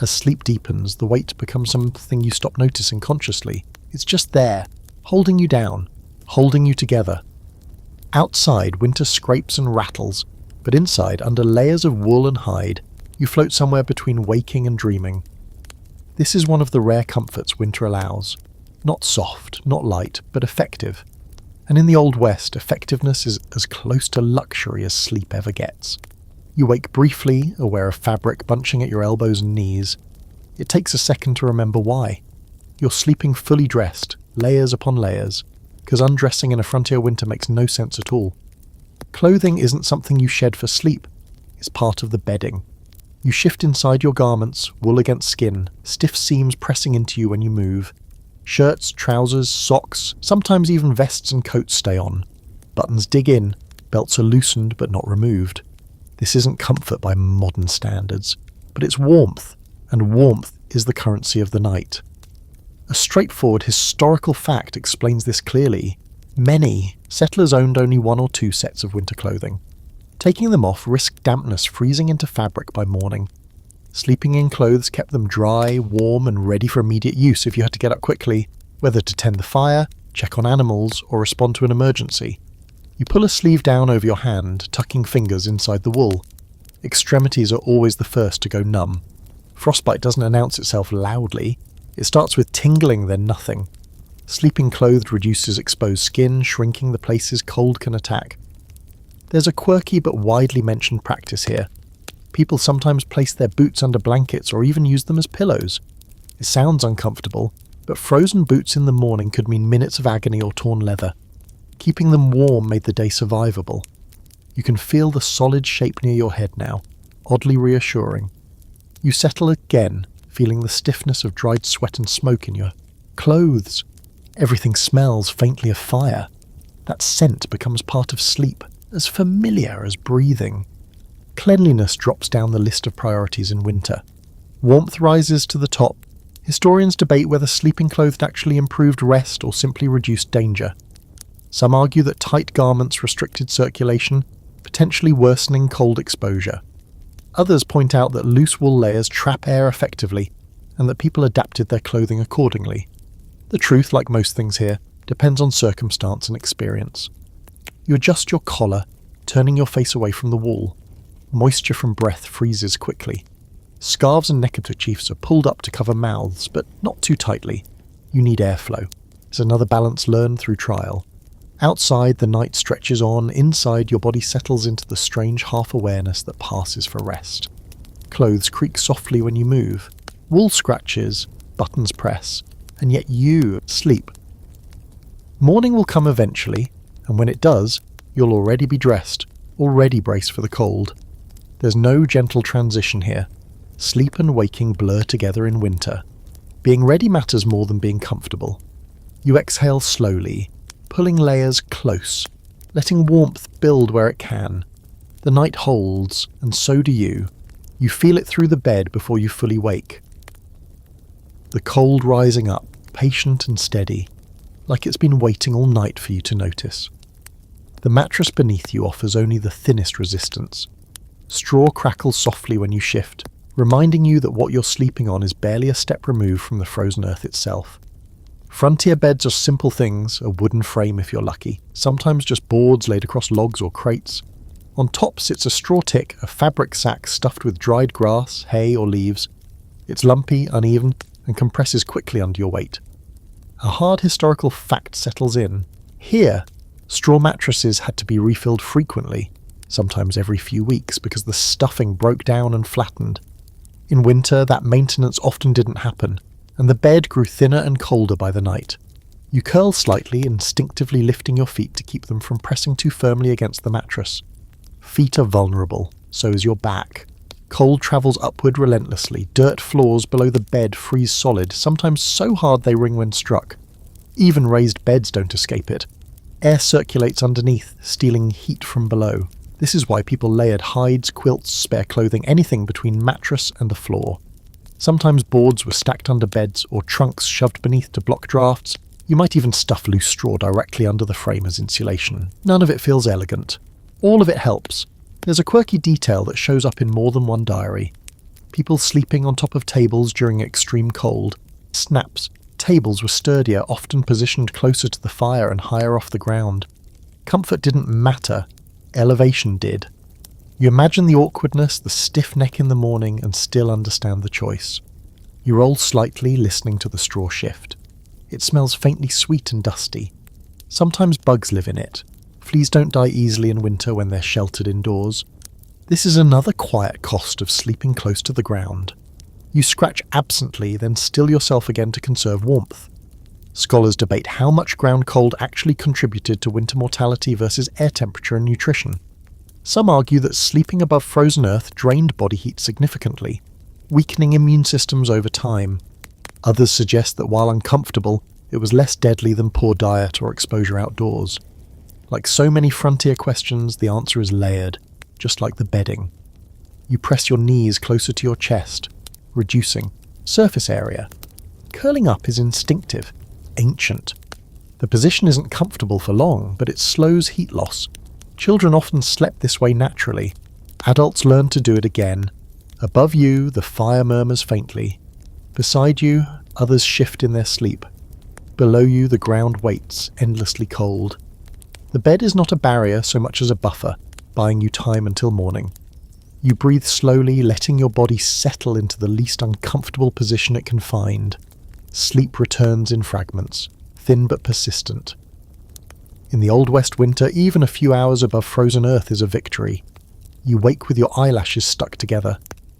As sleep deepens, the weight becomes something you stop noticing consciously. It's just there, holding you down, holding you together. Outside, winter scrapes and rattles, but inside, under layers of wool and hide, you float somewhere between waking and dreaming. This is one of the rare comforts winter allows. Not soft, not light, but effective. And in the Old West, effectiveness is as close to luxury as sleep ever gets. You wake briefly, aware of fabric bunching at your elbows and knees. It takes a second to remember why. You're sleeping fully dressed, layers upon layers, because undressing in a frontier winter makes no sense at all. Clothing isn't something you shed for sleep. It's part of the bedding. You shift inside your garments, wool against skin, stiff seams pressing into you when you move. Shirts, trousers, socks, sometimes even vests and coats stay on. Buttons dig in, belts are loosened but not removed. This isn't comfort by modern standards, but it's warmth, and warmth is the currency of the night. A straightforward historical fact explains this clearly. Many settlers owned only one or two sets of winter clothing. Taking them off risked dampness freezing into fabric by morning. Sleeping in clothes kept them dry, warm, and ready for immediate use if you had to get up quickly, whether to tend the fire, check on animals, or respond to an emergency. You pull a sleeve down over your hand, tucking fingers inside the wool. Extremities are always the first to go numb. Frostbite doesn't announce itself loudly. It starts with tingling, then nothing. Sleeping clothed reduces exposed skin, shrinking the places cold can attack. There's a quirky but widely mentioned practice here. People sometimes place their boots under blankets or even use them as pillows. It sounds uncomfortable, but frozen boots in the morning could mean minutes of agony or torn leather. Keeping them warm made the day survivable. You can feel the solid shape near your head now, oddly reassuring. You settle again, feeling the stiffness of dried sweat and smoke in your clothes. Everything smells faintly of fire. That scent becomes part of sleep, as familiar as breathing. Cleanliness drops down the list of priorities in winter. Warmth rises to the top. Historians debate whether sleeping clothed actually improved rest or simply reduced danger. Some argue that tight garments restricted circulation, potentially worsening cold exposure. Others point out that loose wool layers trap air effectively, and that people adapted their clothing accordingly. The truth, like most things here, depends on circumstance and experience. You adjust your collar, turning your face away from the wool. Moisture from breath freezes quickly. Scarves and neckerchiefs are pulled up to cover mouths, but not too tightly. You need airflow. It's another balance learned through trial. Outside, the night stretches on. Inside, your body settles into the strange half-awareness that passes for rest. Clothes creak softly when you move. Wool scratches, buttons press, and yet you sleep. Morning will come eventually, and when it does, you'll already be dressed, already braced for the cold. There's no gentle transition here. Sleep and waking blur together in winter. Being ready matters more than being comfortable. You exhale slowly, pulling layers close, letting warmth build where it can. The night holds, and so do you. You feel it through the bed before you fully wake. the cold rising up, patient and steady, like it's been waiting all night for you to notice. The mattress beneath you offers only the thinnest resistance. Straw crackles softly when you shift, reminding you that what you're sleeping on is barely a step removed from the frozen earth itself. Frontier beds are simple things, a wooden frame if you're lucky, sometimes just boards laid across logs or crates. On top sits a straw tick, a fabric sack stuffed with dried grass, hay or leaves. It's lumpy, uneven, and compresses quickly under your weight. A hard historical fact settles in. Here, straw mattresses had to be refilled frequently, sometimes every few weeks, because the stuffing broke down and flattened. In winter, that maintenance often didn't happen, and the bed grew thinner and colder by the night. You curl slightly, instinctively lifting your feet to keep them from pressing too firmly against the mattress. Feet are vulnerable, so is your back. Cold travels upward relentlessly. Dirt floors below the bed freeze solid, sometimes so hard they ring when struck. Even raised beds don't escape it. Air circulates underneath, stealing heat from below. This is why people layered hides, quilts, spare clothing, anything between mattress and the floor. Sometimes boards were stacked under beds or trunks shoved beneath to block drafts. You might even stuff loose straw directly under the frame as insulation. None of it feels elegant. All of it helps. There's a quirky detail that shows up in more than one diary. People sleeping on top of tables during extreme cold. Snaps. Tables were sturdier, often positioned closer to the fire and higher off the ground. Comfort didn't matter. Elevation did. You imagine the awkwardness, the stiff neck in the morning, and still understand the choice. You roll slightly, listening to the straw shift. It smells faintly sweet and dusty. Sometimes bugs live in it. Fleas don't die easily in winter when they're sheltered indoors. This is another quiet cost of sleeping close to the ground. You scratch absently, then still yourself again to conserve warmth. Scholars debate how much ground cold actually contributed to winter mortality versus air temperature and nutrition. Some argue that sleeping above frozen earth drained body heat significantly, weakening immune systems over time. Others suggest that while uncomfortable, it was less deadly than poor diet or exposure outdoors. Like so many frontier questions, the answer is layered, just like the bedding. You press your knees closer to your chest, reducing surface area. Curling up is instinctive, ancient. The position isn't comfortable for long, but it slows heat loss. Children often slept this way naturally. Adults learn to do it again. Above you, the fire murmurs faintly. Beside you, others shift in their sleep. Below you, the ground waits, endlessly cold. The bed is not a barrier so much as a buffer, buying you time until morning. You breathe slowly, letting your body settle into the least uncomfortable position it can find. Sleep returns in fragments, thin but persistent. In the Old West winter, even a few hours above frozen earth is a victory. You wake with your eyelashes stuck together.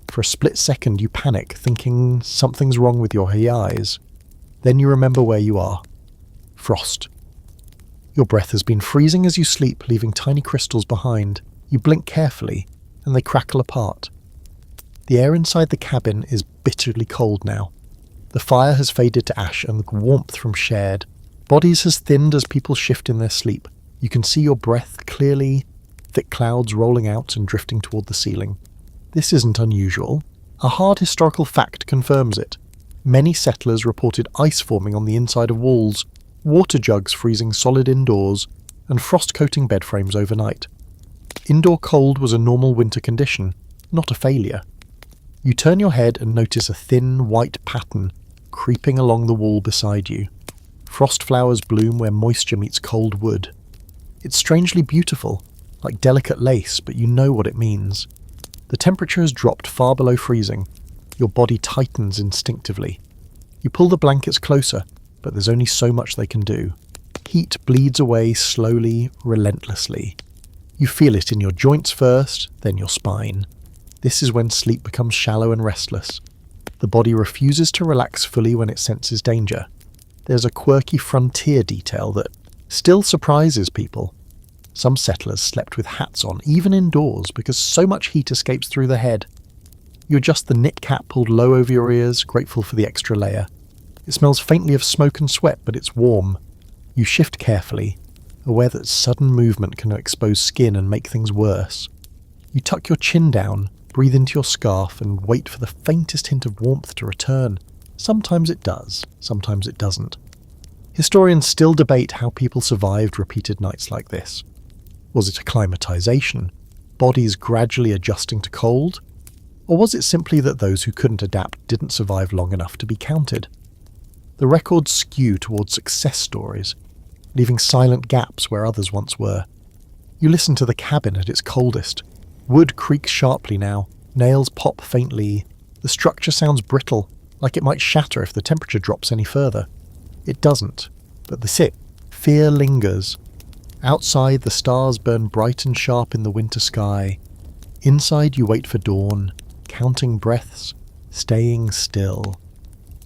For a split second you panic, thinking something's wrong with your eyes. Then you remember where you are. Frost. Your breath has been freezing as you sleep, leaving tiny crystals behind. You blink carefully, and they crackle apart. The air inside the cabin is bitterly cold now. The fire has faded to ash, and the warmth from shared bodies has thinned as people shift in their sleep. You can see your breath clearly, thick clouds rolling out and drifting toward the ceiling. This isn't unusual. A hard historical fact confirms it. Many settlers reported ice forming on the inside of walls, water jugs freezing solid indoors, and frost-coating bed frames overnight. Indoor cold was a normal winter condition, not a failure. You turn your head and notice a thin, white pattern creeping along the wall beside you. Frost flowers bloom where moisture meets cold wood. It's strangely beautiful, like delicate lace, but you know what it means. The temperature has dropped far below freezing. Your body tightens instinctively. You pull the blankets closer, but there's only so much they can do. Heat bleeds away slowly, relentlessly. You feel it in your joints first, then your spine. This is when sleep becomes shallow and restless. The body refuses to relax fully when it senses danger. There's a quirky frontier detail that still surprises people. Some settlers slept with hats on, even indoors, because so much heat escapes through the head. You adjust the knit cap pulled low over your ears, grateful for the extra layer. It smells faintly of smoke and sweat, but it's warm. You shift carefully, aware that sudden movement can expose skin and make things worse. You tuck your chin down, breathe into your scarf, and wait for the faintest hint of warmth to return. Sometimes it does, sometimes it doesn't. Historians still debate how people survived repeated nights like this. Was it acclimatization, bodies gradually adjusting to cold? Or was it simply that those who couldn't adapt didn't survive long enough to be counted? The records skew towards success stories, leaving silent gaps where others once were. You listen to the cabin at its coldest. Wood creaks sharply now, nails pop faintly. The structure sounds brittle, like it might shatter if the temperature drops any further. It doesn't, but fear lingers. Outside, the stars burn bright and sharp in the winter sky. Inside, you wait for dawn, counting breaths, staying still.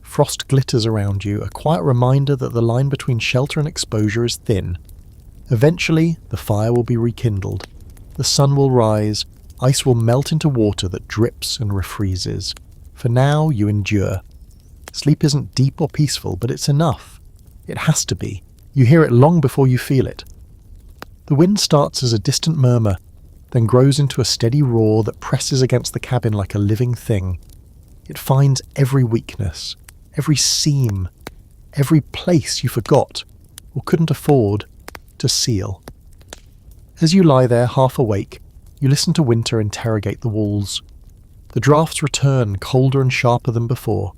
Frost glitters around you, a quiet reminder that the line between shelter and exposure is thin. Eventually, the fire will be rekindled. The sun will rise, ice will melt into water that drips and refreezes. For now, you endure. Sleep isn't deep or peaceful, but it's enough. It has to be. You hear it long before you feel it. The wind starts as a distant murmur, then grows into a steady roar that presses against the cabin like a living thing. It finds every weakness, every seam, every place you forgot or couldn't afford to seal. As you lie there half awake, you listen to winter interrogate the walls. The drafts return, colder and sharper than before.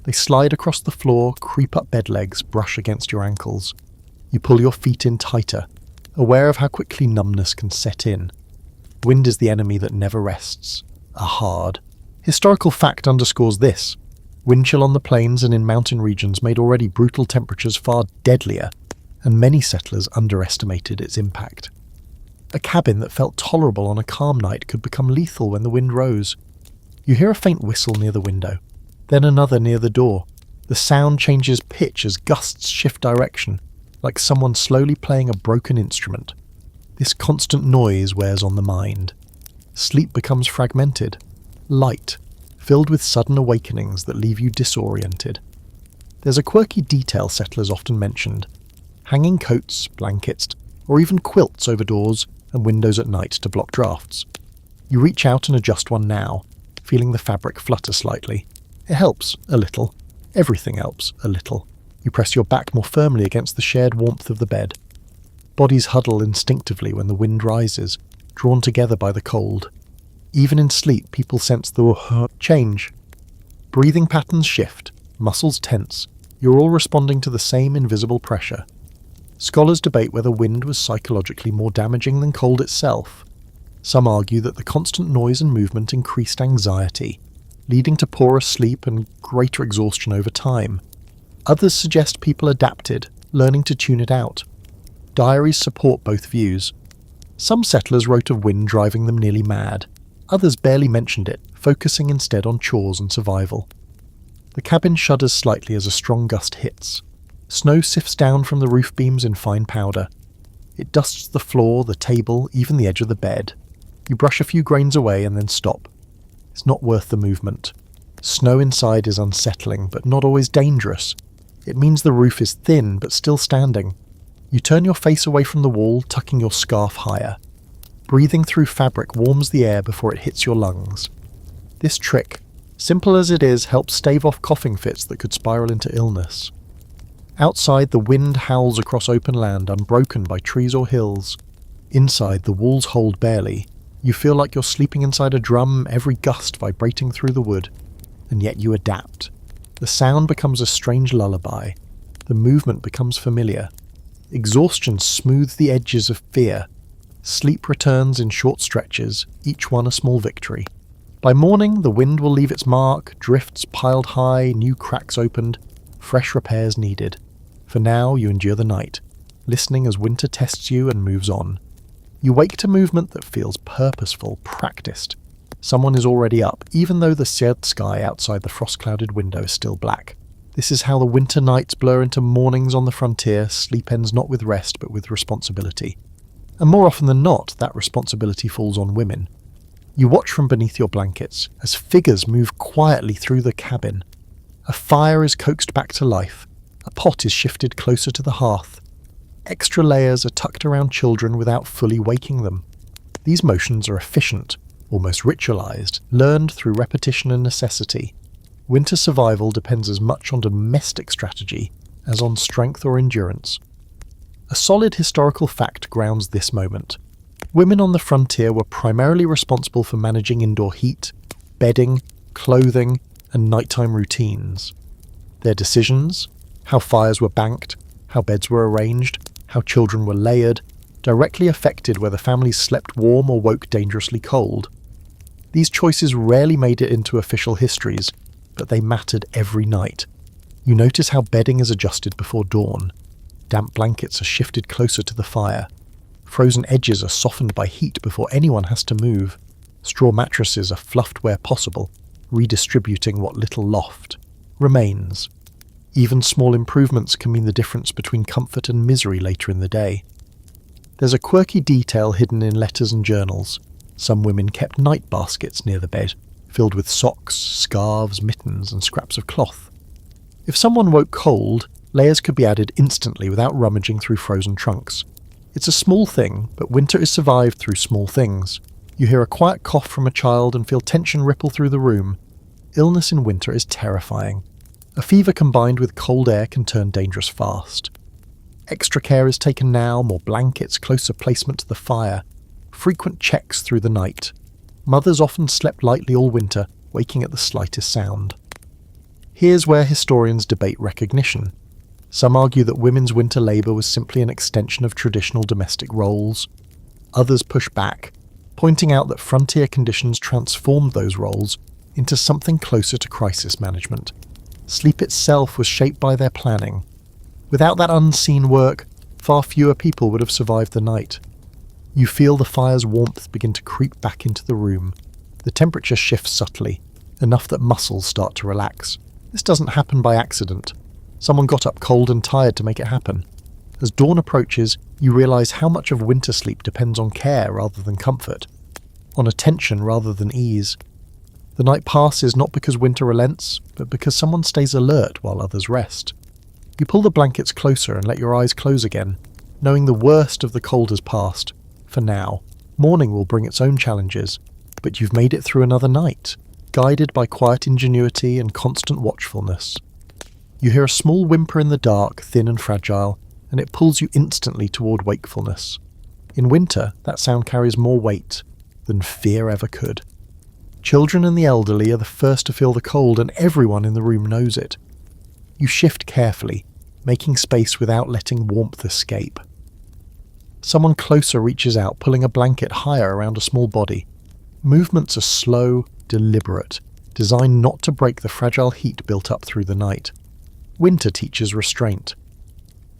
They slide across the floor, creep up bed legs, brush against your ankles. You pull your feet in tighter, aware of how quickly numbness can set in. Wind is the enemy that never rests. A hard. Historical fact underscores this. Wind chill on the plains and in mountain regions made already brutal temperatures far deadlier, and many settlers underestimated its impact. A cabin that felt tolerable on a calm night could become lethal when the wind rose. You hear a faint whistle near the window, then another near the door. The sound changes pitch as gusts shift direction, like someone slowly playing a broken instrument. This constant noise wears on the mind. Sleep becomes fragmented, light, filled with sudden awakenings that leave you disoriented. There's a quirky detail settlers often mentioned: hanging coats, blankets, or even quilts over doors and windows at night to block drafts. You reach out and adjust one now, feeling the fabric flutter slightly. It helps, a little. Everything helps, a little. You press your back more firmly against the shared warmth of the bed. Bodies huddle instinctively when the wind rises, drawn together by the cold. Even in sleep, people sense the change. Breathing patterns shift, muscles tense. You're all responding to the same invisible pressure. Scholars debate whether wind was psychologically more damaging than cold itself. Some argue that the constant noise and movement increased anxiety, leading to poorer sleep and greater exhaustion over time. Others suggest people adapted, learning to tune it out. Diaries support both views. Some settlers wrote of wind driving them nearly mad. Others barely mentioned it, focusing instead on chores and survival. The cabin shudders slightly as a strong gust hits. Snow sifts down from the roof beams in fine powder. It dusts the floor, the table, even the edge of the bed. You brush a few grains away and then stop. It's not worth the movement. Snow inside is unsettling, but not always dangerous. It means the roof is thin, but still standing. You turn your face away from the wall, tucking your scarf higher. Breathing through fabric warms the air before it hits your lungs. This trick, simple as it is, helps stave off coughing fits that could spiral into illness. Outside, the wind howls across open land, unbroken by trees or hills. Inside, the walls hold barely. You feel like you're sleeping inside a drum, every gust vibrating through the wood. And yet you adapt. The sound becomes a strange lullaby. The movement becomes familiar. Exhaustion smooths the edges of fear. Sleep returns in short stretches, each one a small victory. By morning, the wind will leave its mark, drifts piled high, new cracks opened, fresh repairs needed. For now, you endure the night, listening as winter tests you and moves on. You wake to movement that feels purposeful, practiced. Someone is already up, even though the seared sky outside the frost-clouded window is still black. This is how the winter nights blur into mornings on the frontier. Sleep ends not with rest, but with responsibility. And more often than not, that responsibility falls on women. You watch from beneath your blankets as figures move quietly through the cabin. A fire is coaxed back to life. A pot is shifted closer to the hearth. Extra layers are tucked around children without fully waking them. These motions are efficient, almost ritualized, learned through repetition and necessity. Winter survival depends as much on domestic strategy as on strength or endurance. A solid historical fact grounds this moment. Women on the frontier were primarily responsible for managing indoor heat, bedding, clothing, and nighttime routines. Their decisions, how fires were banked, how beds were arranged, how children were layered, directly affected whether families slept warm or woke dangerously cold. These choices rarely made it into official histories, but they mattered every night. You notice how bedding is adjusted before dawn. Damp blankets are shifted closer to the fire. Frozen edges are softened by heat before anyone has to move. Straw mattresses are fluffed where possible, redistributing what little loft remains. Even small improvements can mean the difference between comfort and misery later in the day. There's a quirky detail hidden in letters and journals. Some women kept night baskets near the bed, filled with socks, scarves, mittens, and scraps of cloth. If someone woke cold, layers could be added instantly without rummaging through frozen trunks. It's a small thing, but winter is survived through small things. You hear a quiet cough from a child and feel tension ripple through the room. Illness in winter is terrifying. A fever combined with cold air can turn dangerous fast. Extra care is taken now, more blankets, closer placement to the fire, frequent checks through the night. Mothers often slept lightly all winter, waking at the slightest sound. Here's where historians debate recognition. Some argue that women's winter labour was simply an extension of traditional domestic roles. Others push back, pointing out that frontier conditions transformed those roles into something closer to crisis management. Sleep itself was shaped by their planning. Without that unseen work, far fewer people would have survived the night. You feel the fire's warmth begin to creep back into the room. The temperature shifts subtly, enough that muscles start to relax. This doesn't happen by accident. Someone got up cold and tired to make it happen. As dawn approaches, you realise how much of winter sleep depends on care rather than comfort, on attention rather than ease. The night passes not because winter relents, but because someone stays alert while others rest. You pull the blankets closer and let your eyes close again, knowing the worst of the cold has passed. For now, morning will bring its own challenges, but you've made it through another night, guided by quiet ingenuity and constant watchfulness. You hear a small whimper in the dark, thin and fragile, and it pulls you instantly toward wakefulness. In winter, that sound carries more weight than fear ever could. Children and the elderly are the first to feel the cold, and everyone in the room knows it. You shift carefully, making space without letting warmth escape. Someone closer reaches out, pulling a blanket higher around a small body. Movements are slow, deliberate, designed not to break the fragile heat built up through the night. Winter teaches restraint.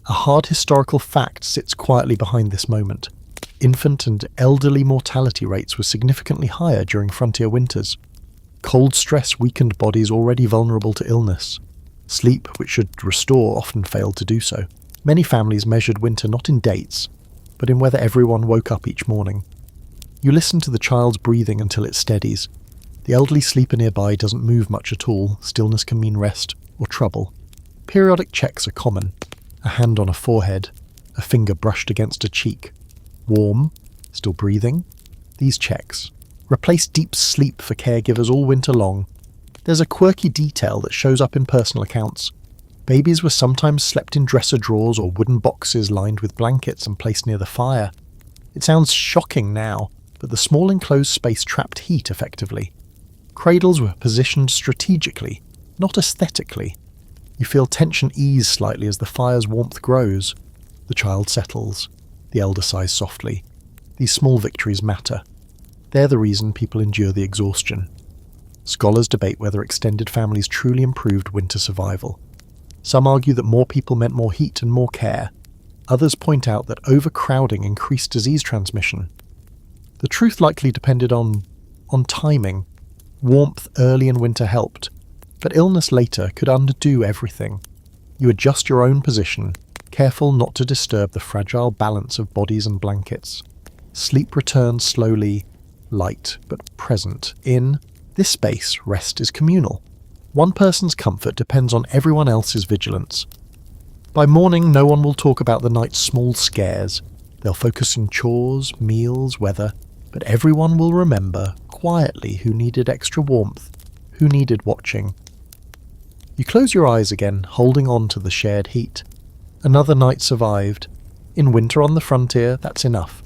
A hard historical fact sits quietly behind this moment. Infant and elderly mortality rates were significantly higher during frontier winters. Cold stress weakened bodies already vulnerable to illness. Sleep, which should restore, often failed to do so. Many families measured winter not in dates, but in whether everyone woke up each morning. You listen to the child's breathing until it steadies. The elderly sleeper nearby doesn't move much at all. Stillness can mean rest or trouble. Periodic checks are common. A hand on a forehead, a finger brushed against a cheek. Warm, still breathing. These checks replace deep sleep for caregivers all winter long. There's a quirky detail that shows up in personal accounts. Babies were sometimes slept in dresser drawers or wooden boxes lined with blankets and placed near the fire. It sounds shocking now, but the small enclosed space trapped heat effectively. Cradles were positioned strategically, not aesthetically. You feel tension ease slightly as the fire's warmth grows. The child settles. The elder sighs softly. These small victories matter. They're the reason people endure the exhaustion. Scholars debate whether extended families truly improved winter survival. Some argue that more people meant more heat and more care. Others point out that overcrowding increased disease transmission. The truth likely depended on timing. Warmth early in winter helped, but illness later could undo everything. You adjust your own position, careful not to disturb the fragile balance of bodies and blankets. Sleep returns slowly, light but present. In this space, rest is communal. One person's comfort depends on everyone else's vigilance. By morning, no one will talk about the night's small scares. They'll focus on chores, meals, weather, but everyone will remember, quietly, who needed extra warmth, who needed watching. You close your eyes again, holding on to the shared heat. Another night survived. In winter on the frontier, that's enough.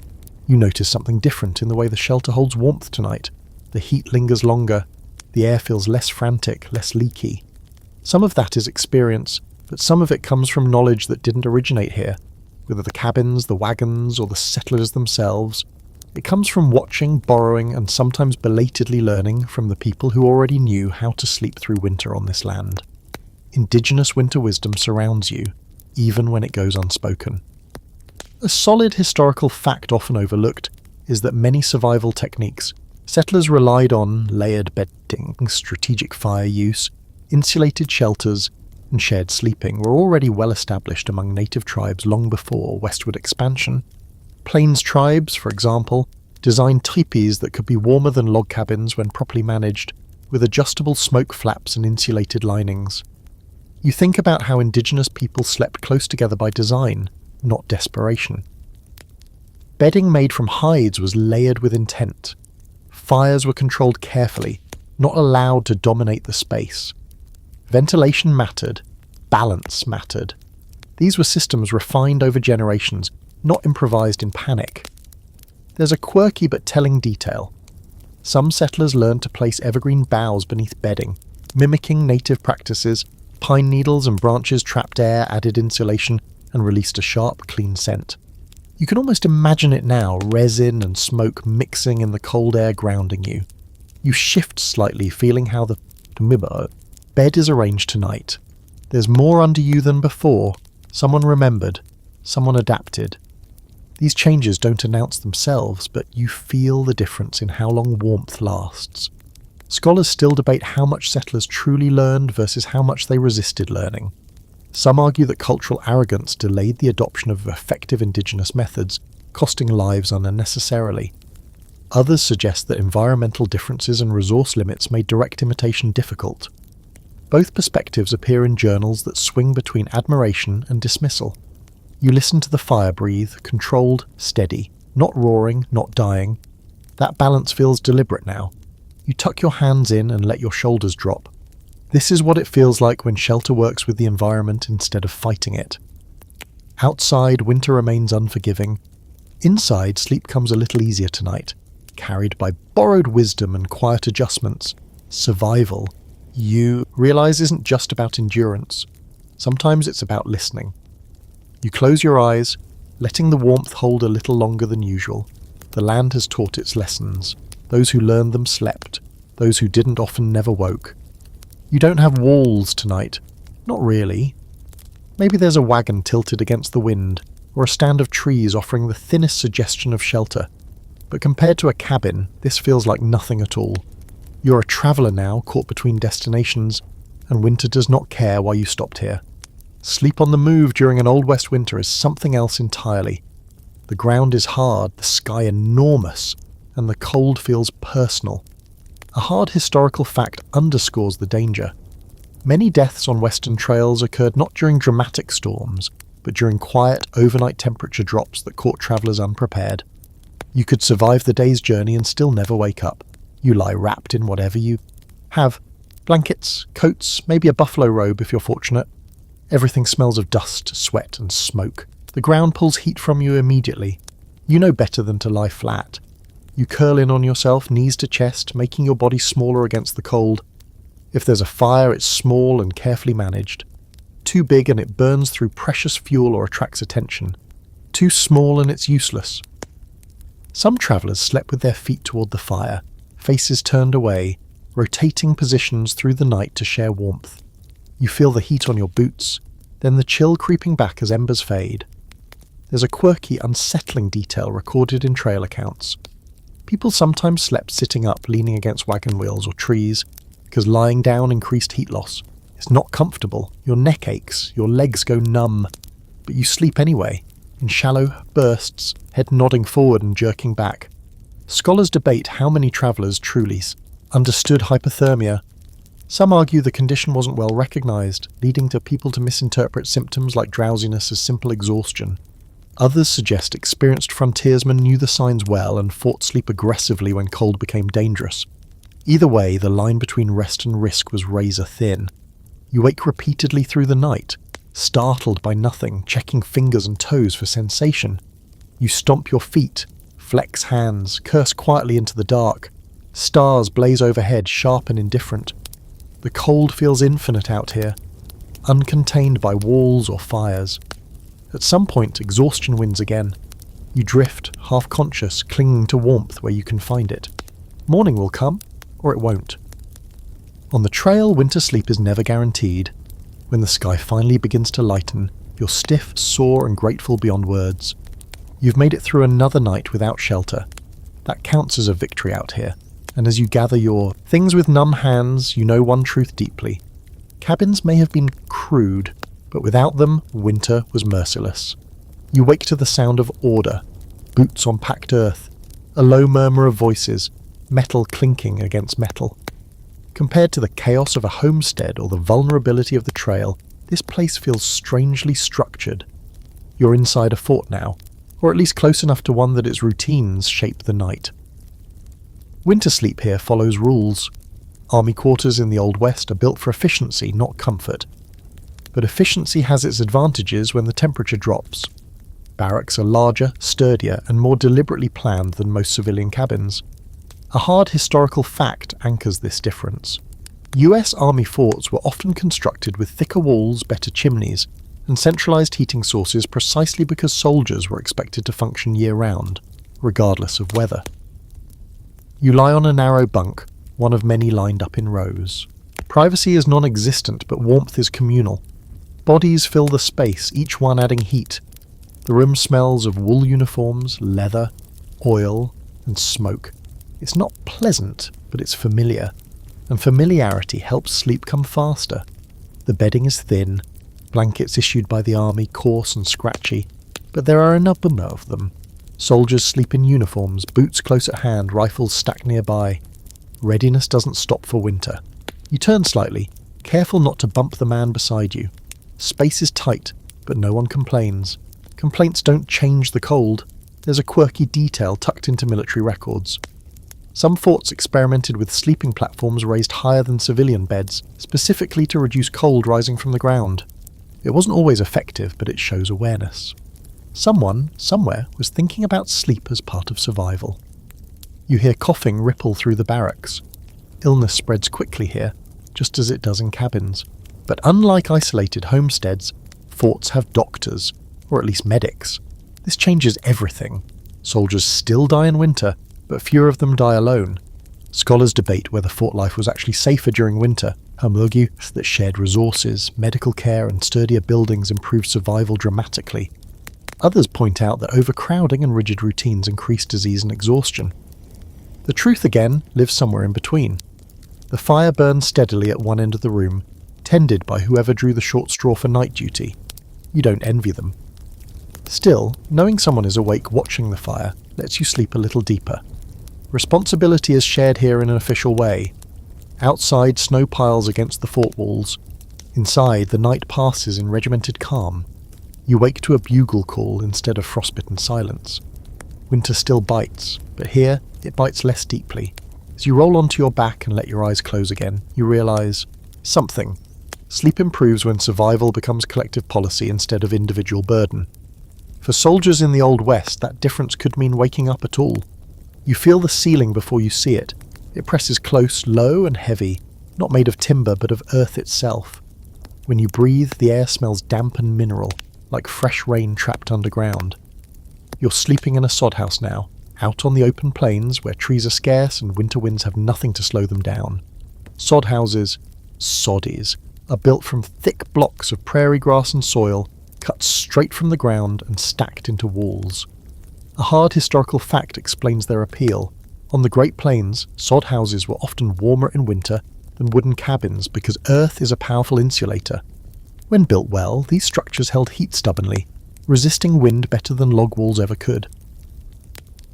You notice something different in the way the shelter holds warmth tonight. The heat lingers longer. The air feels less frantic, less leaky. Some of that is experience, but some of it comes from knowledge that didn't originate here, whether the cabins, the wagons, or the settlers themselves. It comes from watching, borrowing, and sometimes belatedly learning from the people who already knew how to sleep through winter on this land. Indigenous winter wisdom surrounds you, even when it goes unspoken. A solid historical fact often overlooked is that many survival techniques settlers relied on, layered bedding, strategic fire use, insulated shelters, and shared sleeping, were already well established among native tribes long before westward expansion. Plains tribes, for example, designed teepees that could be warmer than log cabins when properly managed, with adjustable smoke flaps and insulated linings. You think about how indigenous people slept close together by design, not desperation. Bedding made from hides was layered with intent. Fires were controlled carefully, not allowed to dominate the space. Ventilation mattered, balance mattered. These were systems refined over generations, not improvised in panic. There's a quirky but telling detail. Some settlers learned to place evergreen boughs beneath bedding, mimicking native practices. Pine needles and branches trapped air, added insulation, and released a sharp, clean scent. You can almost imagine it now, resin and smoke mixing in the cold air grounding you. You shift slightly, feeling how the bed is arranged tonight. There's more under you than before. Someone remembered. Someone adapted. These changes don't announce themselves, but you feel the difference in how long warmth lasts. Scholars still debate how much settlers truly learned versus how much they resisted learning. Some argue that cultural arrogance delayed the adoption of effective indigenous methods, costing lives unnecessarily. Others suggest that environmental differences and resource limits made direct imitation difficult. Both perspectives appear in journals that swing between admiration and dismissal. You listen to the fire breathe, controlled, steady, not roaring, not dying. That balance feels deliberate now. You tuck your hands in and let your shoulders drop. This is what it feels like when shelter works with the environment instead of fighting it. Outside, winter remains unforgiving. Inside, sleep comes a little easier tonight, carried by borrowed wisdom and quiet adjustments. Survival, you realize, isn't just about endurance. Sometimes it's about listening. You close your eyes, letting the warmth hold a little longer than usual. The land has taught its lessons. Those who learned them slept. Those who didn't often never woke. You don't have walls tonight. Not really. Maybe there's a wagon tilted against the wind, or a stand of trees offering the thinnest suggestion of shelter. But compared to a cabin, this feels like nothing at all. You're a traveller now, caught between destinations, and winter does not care why you stopped here. Sleep on the move during an Old West winter is something else entirely. The ground is hard, the sky enormous, and the cold feels personal. A hard historical fact underscores the danger. Many deaths on western trails occurred not during dramatic storms, but during quiet, overnight temperature drops that caught travellers unprepared. You could survive the day's journey and still never wake up. You lie wrapped in whatever you have. Blankets, coats, maybe a buffalo robe if you're fortunate. Everything smells of dust, sweat, and smoke. The ground pulls heat from you immediately. You know better than to lie flat. You curl in on yourself, knees to chest, making your body smaller against the cold. If there's a fire, it's small and carefully managed. Too big and it burns through precious fuel or attracts attention. Too small and it's useless. Some travellers slept with their feet toward the fire, faces turned away, rotating positions through the night to share warmth. You feel the heat on your boots, then the chill creeping back as embers fade. There's a quirky, unsettling detail recorded in trail accounts. People sometimes slept sitting up, leaning against wagon wheels or trees, because lying down increased heat loss. It's not comfortable, your neck aches, your legs go numb, but you sleep anyway, in shallow bursts, head nodding forward and jerking back. Scholars debate how many travellers truly understood hypothermia. Some argue the condition wasn't well recognised, leading to people to misinterpret symptoms like drowsiness as simple exhaustion. Others suggest experienced frontiersmen knew the signs well and fought sleep aggressively when cold became dangerous. Either way, the line between rest and risk was razor thin. You wake repeatedly through the night, startled by nothing, checking fingers and toes for sensation. You stomp your feet, flex hands, curse quietly into the dark. Stars blaze overhead, sharp and indifferent. The cold feels infinite out here, uncontained by walls or fires. At some point, exhaustion wins again. You drift, half-conscious, clinging to warmth where you can find it. Morning will come, or it won't. On the trail, winter sleep is never guaranteed. When the sky finally begins to lighten, you're stiff, sore, and grateful beyond words. You've made it through another night without shelter. That counts as a victory out here. And as you gather your things with numb hands, you know one truth deeply. Cabins may have been crude, but without them, winter was merciless. You wake to the sound of order, boots on packed earth, a low murmur of voices, metal clinking against metal. Compared to the chaos of a homestead or the vulnerability of the trail, this place feels strangely structured. You're inside a fort now, or at least close enough to one that its routines shape the night. Winter sleep here follows rules. Army quarters in the Old West are built for efficiency, not comfort. But efficiency has its advantages when the temperature drops. Barracks are larger, sturdier, and more deliberately planned than most civilian cabins. A hard historical fact anchors this difference. US Army forts were often constructed with thicker walls, better chimneys, and centralised heating sources precisely because soldiers were expected to function year-round, regardless of weather. You lie on a narrow bunk, one of many lined up in rows. Privacy is non-existent, but warmth is communal. Bodies fill the space, each one adding heat. The room smells of wool uniforms, leather, oil, and smoke. It's not pleasant, but it's familiar, and familiarity helps sleep come faster. The bedding is thin, blankets issued by the army coarse and scratchy, but there are a number of them. Soldiers sleep in uniforms, boots close at hand, rifles stacked nearby. Readiness doesn't stop for winter. You turn slightly, careful not to bump the man beside you. Space is tight, but no one complains. Complaints don't change the cold. There's a quirky detail tucked into military records. Some forts experimented with sleeping platforms raised higher than civilian beds, specifically to reduce cold rising from the ground. It wasn't always effective, but it shows awareness. Someone, somewhere, was thinking about sleep as part of survival. You hear coughing ripple through the barracks. Illness spreads quickly here, just as it does in cabins. But unlike isolated homesteads, forts have doctors, or at least medics. This changes everything. Soldiers still die in winter, but fewer of them die alone. Scholars debate whether fort life was actually safer during winter. Some argue that shared resources, medical care, and sturdier buildings improved survival dramatically. Others point out that overcrowding and rigid routines increase disease and exhaustion. The truth, again, lives somewhere in between. The fire burns steadily at one end of the room, tended by whoever drew the short straw for night duty. You don't envy them. Still, knowing someone is awake watching the fire lets you sleep a little deeper. Responsibility is shared here in an official way. Outside, snow piles against the fort walls. Inside, the night passes in regimented calm. You wake to a bugle call instead of frostbitten silence. Winter still bites, but here it bites less deeply. As you roll onto your back and let your eyes close again, you realise something. Sleep improves when survival becomes collective policy instead of individual burden. For soldiers in the Old West, that difference could mean waking up at all. You feel the ceiling before you see it. It presses close, low and heavy, not made of timber but of earth itself. When you breathe, the air smells damp and mineral, like fresh rain trapped underground. You're sleeping in a sod house now, out on the open plains where trees are scarce and winter winds have nothing to slow them down. Sod houses, soddies, are built from thick blocks of prairie grass and soil, cut straight from the ground and stacked into walls. A hard historical fact explains their appeal. On the Great Plains, sod houses were often warmer in winter than wooden cabins because earth is a powerful insulator. When built well, these structures held heat stubbornly, resisting wind better than log walls ever could.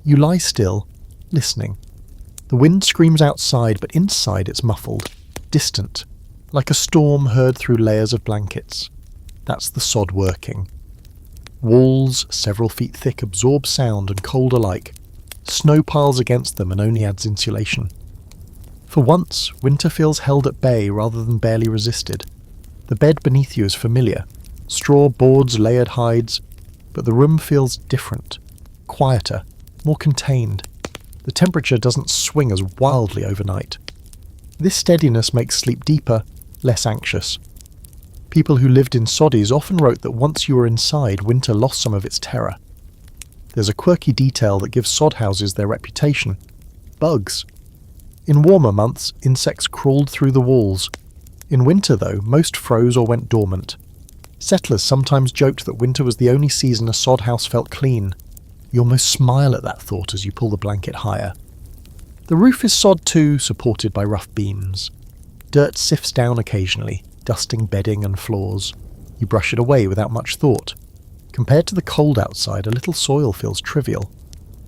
You lie still, listening. The wind screams outside, but inside it's muffled, distant, like a storm heard through layers of blankets. That's the sod working. Walls, several feet thick, absorb sound and cold alike. Snow piles against them and only adds insulation. For once, winter feels held at bay rather than barely resisted. The bed beneath you is familiar. Straw, boards, layered hides. But the room feels different. Quieter. More contained. The temperature doesn't swing as wildly overnight. This steadiness makes sleep deeper, less anxious. People who lived in soddies often wrote that once you were inside, winter lost some of its terror. There's a quirky detail that gives sod houses their reputation. Bugs. In warmer months, insects crawled through the walls. In winter, though, most froze or went dormant. Settlers sometimes joked that winter was the only season a sod house felt clean. You almost smile at that thought as you pull the blanket higher. The roof is sod too, supported by rough beams. Dirt sifts down occasionally, dusting bedding and floors. You brush it away without much thought. Compared to the cold outside, a little soil feels trivial.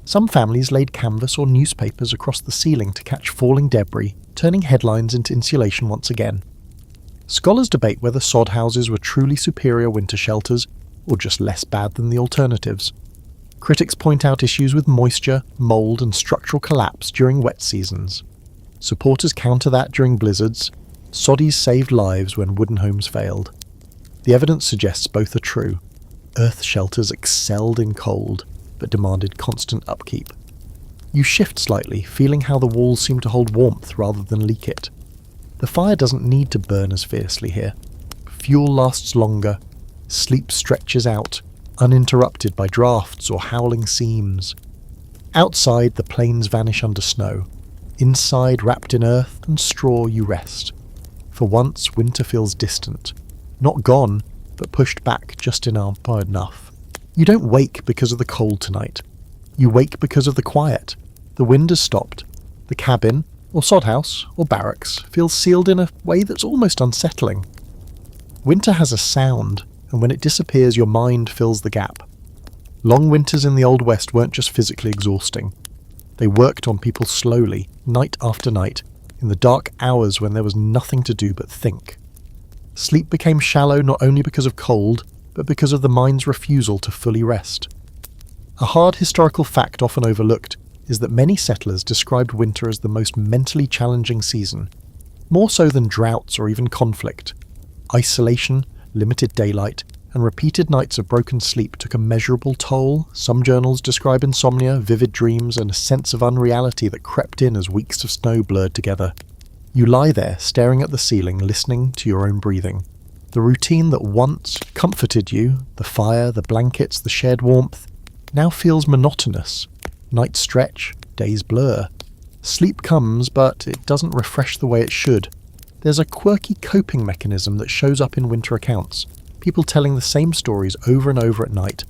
Some families laid canvas or newspapers across the ceiling to catch falling debris, turning headlines into insulation once again. Scholars debate whether sod houses were truly superior winter shelters, or just less bad than the alternatives. Critics point out issues with moisture, mould and structural collapse during wet seasons. Supporters counter that during blizzards. Soddies saved lives when wooden homes failed. The evidence suggests both are true. Earth shelters excelled in cold, but demanded constant upkeep. You shift slightly, feeling how the walls seem to hold warmth rather than leak it. The fire doesn't need to burn as fiercely here. Fuel lasts longer. Sleep stretches out, uninterrupted by drafts or howling seams. Outside, the plains vanish under snow. Inside, wrapped in earth and straw, you rest. For once, winter feels distant. Not gone, but pushed back just enough. You don't wake because of the cold tonight. You wake because of the quiet. The wind has stopped. The cabin, or sod house, or barracks, feels sealed in a way that's almost unsettling. Winter has a sound, and when it disappears, your mind fills the gap. Long winters in the Old West weren't just physically exhausting. They worked on people slowly, night after night, in the dark hours when there was nothing to do but think. Sleep became shallow not only because of cold, but because of the mind's refusal to fully rest. A hard historical fact often overlooked is that many settlers described winter as the most mentally challenging season, more so than droughts or even conflict. Isolation, limited daylight, and repeated nights of broken sleep took a measurable toll. Some journals describe insomnia, vivid dreams, and a sense of unreality that crept in as weeks of snow blurred together. You lie there, staring at the ceiling, listening to your own breathing. The routine that once comforted you, the fire, the blankets, the shared warmth, now feels monotonous. Nights stretch, days blur. Sleep comes, but it doesn't refresh the way it should. There's a quirky coping mechanism that shows up in winter accounts. People telling the same stories over and over at night.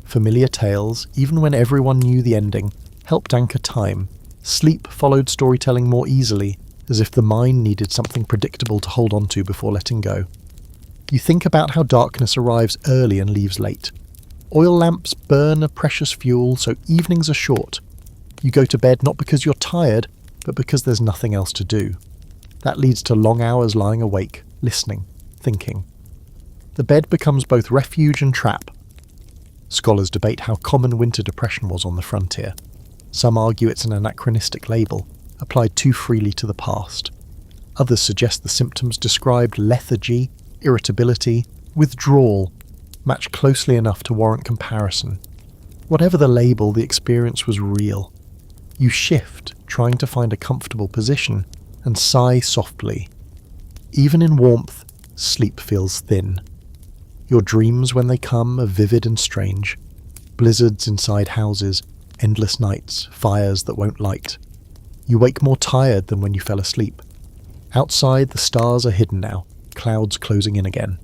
Familiar tales, even when everyone knew the ending, helped anchor time. Sleep followed storytelling more easily, as if the mind needed something predictable to hold on to before letting go. You think about how darkness arrives early and leaves late. Oil lamps burn a precious fuel, so evenings are short. You go to bed not because you're tired, but because there's nothing else to do. That leads to long hours lying awake, listening, thinking. The bed becomes both refuge and trap. Scholars debate how common winter depression was on the frontier. Some argue it's an anachronistic label, applied too freely to the past. Others suggest the symptoms described lethargy, irritability, withdrawal, match closely enough to warrant comparison. Whatever the label, the experience was real. You shift, trying to find a comfortable position, and sigh softly. Even in warmth, sleep feels thin. Your dreams, when they come, are vivid and strange. Blizzards inside houses, endless nights, fires that won't light. You wake more tired than when you fell asleep. Outside, the stars are hidden now, clouds closing in again.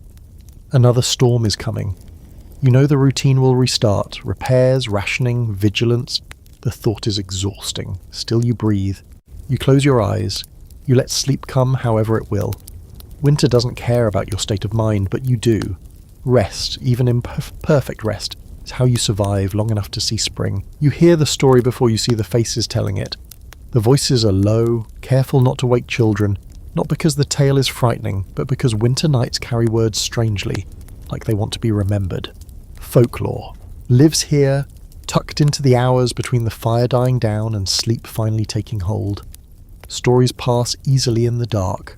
Another storm is coming. You know the routine will restart. Repairs, rationing, vigilance. The thought is exhausting. Still you breathe. You close your eyes. You let sleep come however it will. Winter doesn't care about your state of mind, but you do. Rest, even imperfect rest, is how you survive long enough to see spring. You hear the story before you see the faces telling it. The voices are low, careful not to wake children, not because the tale is frightening, but because winter nights carry words strangely, like they want to be remembered. Folklore lives here, tucked into the hours between the fire dying down and sleep finally taking hold. Stories pass easily in the dark.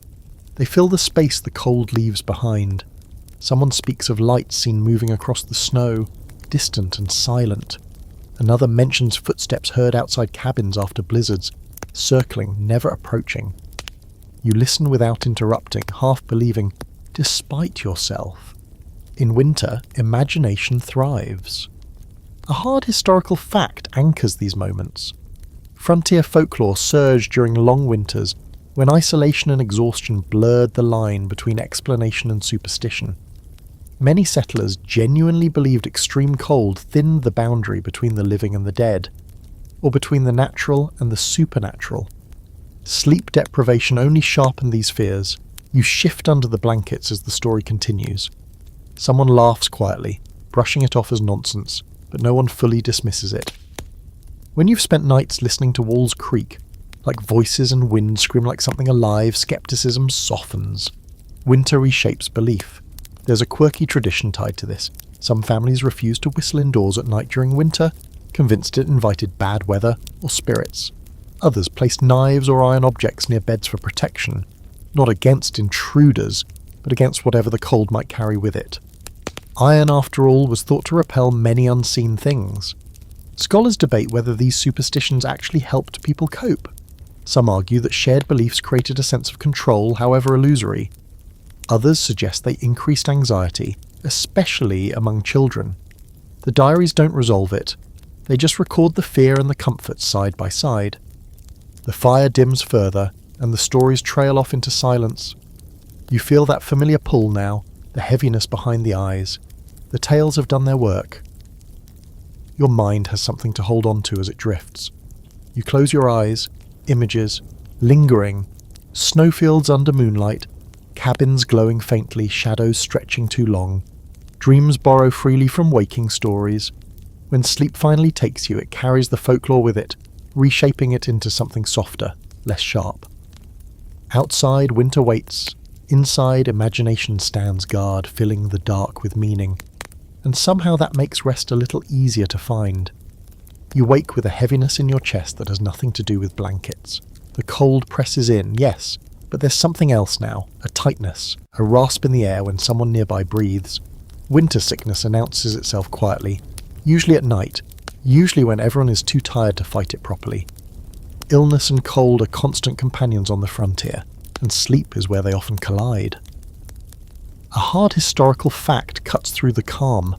They fill the space the cold leaves behind. Someone speaks of lights seen moving across the snow, distant and silent. Another mentions footsteps heard outside cabins after blizzards, circling, never approaching. You listen without interrupting, half believing, despite yourself. In winter, imagination thrives. A hard historical fact anchors these moments. Frontier folklore surged during long winters, when isolation and exhaustion blurred the line between explanation and superstition. Many settlers genuinely believed extreme cold thinned the boundary between the living and the dead, or between the natural and the supernatural. Sleep deprivation only sharpened these fears. You shift under the blankets as the story continues. Someone laughs quietly, brushing it off as nonsense, but no one fully dismisses it. When you've spent nights listening to walls creak, like voices and wind scream like something alive, skepticism softens. Winter reshapes belief. There's a quirky tradition tied to this. Some families refuse to whistle indoors at night during winter, convinced it invited bad weather or spirits. Others placed knives or iron objects near beds for protection, not against intruders, but against whatever the cold might carry with it. Iron, after all, was thought to repel many unseen things. Scholars debate whether these superstitions actually helped people cope. Some argue that shared beliefs created a sense of control, however illusory. Others suggest they increased anxiety, especially among children. The diaries don't resolve it. They just record the fear and the comfort side by side. The fire dims further, and the stories trail off into silence. You feel that familiar pull now, the heaviness behind the eyes. The tales have done their work. Your mind has something to hold on to as it drifts. You close your eyes, images, lingering, snowfields under moonlight, cabins glowing faintly, shadows stretching too long. Dreams borrow freely from waking stories. When sleep finally takes you, it carries the folklore with it, reshaping it into something softer, less sharp. Outside, winter waits. Inside, imagination stands guard, filling the dark with meaning. And somehow that makes rest a little easier to find. You wake with a heaviness in your chest that has nothing to do with blankets. The cold presses in, yes, but there's something else now, a tightness, a rasp in the air when someone nearby breathes. Winter sickness announces itself quietly, usually at night, usually when everyone is too tired to fight it properly. Illness and cold are constant companions on the frontier, and sleep is where they often collide. A hard historical fact cuts through the calm.